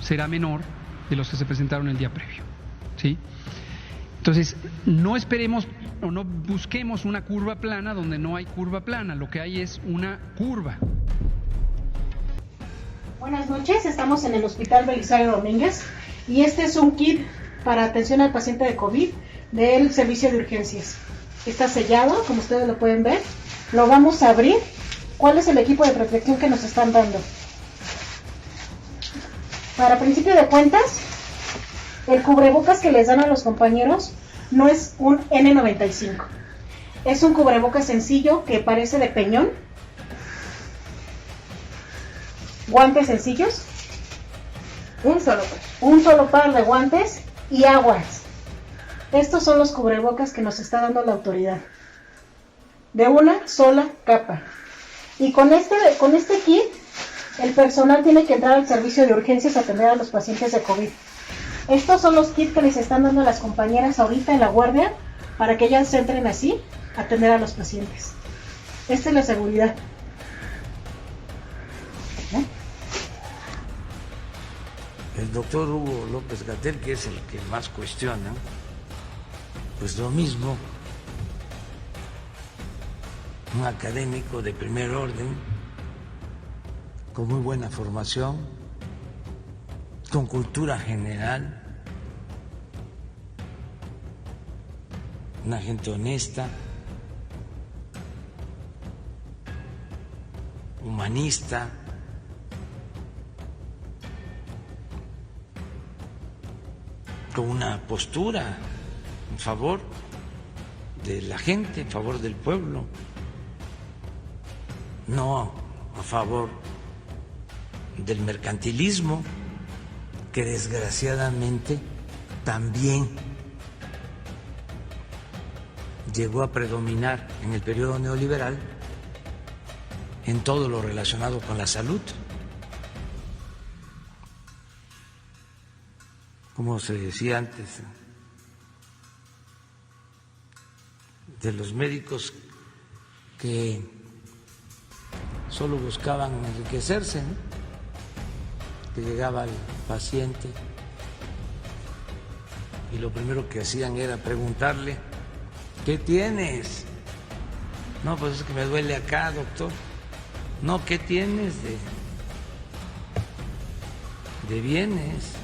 será menor de los que se presentaron el día previo, ¿sí? Entonces, no esperemos o no busquemos una curva plana donde no hay curva plana, lo que hay es una curva. Buenas noches, estamos en el Hospital Belisario Domínguez y este es un kit para atención al paciente de COVID del servicio de urgencias. Está sellado, como ustedes lo pueden ver. Lo vamos a abrir. ¿Cuál es el equipo de protección que nos están dando? Para principio de cuentas, el cubrebocas que les dan a los compañeros no es un N95. Es un cubrebocas sencillo que parece de peñón. Guantes sencillos. Un solo par de guantes y aguas. Estos son los cubrebocas que nos está dando la autoridad. De una sola capa. Y con este kit, el personal tiene que entrar al servicio de urgencias a atender a los pacientes de COVID. Estos son los kits que les están dando las compañeras ahorita en la guardia para que ellas entren así a atender a los pacientes. Esta es la seguridad. El doctor Hugo López-Gatell, que es el que más cuestiona, pues lo mismo, un académico de primer orden, con muy buena formación, con cultura general, una gente honesta, humanista, con una postura en favor de la gente, en favor del pueblo, no a favor del mercantilismo, que desgraciadamente también llegó a predominar en el periodo neoliberal en todo lo relacionado con la salud. Como se decía antes, de los médicos que solo buscaban enriquecerse, ¿no? Que llegaba el paciente y lo primero que hacían era preguntarle, ¿qué tienes? No, pues es que me duele acá, doctor. No, ¿qué tienes de bienes?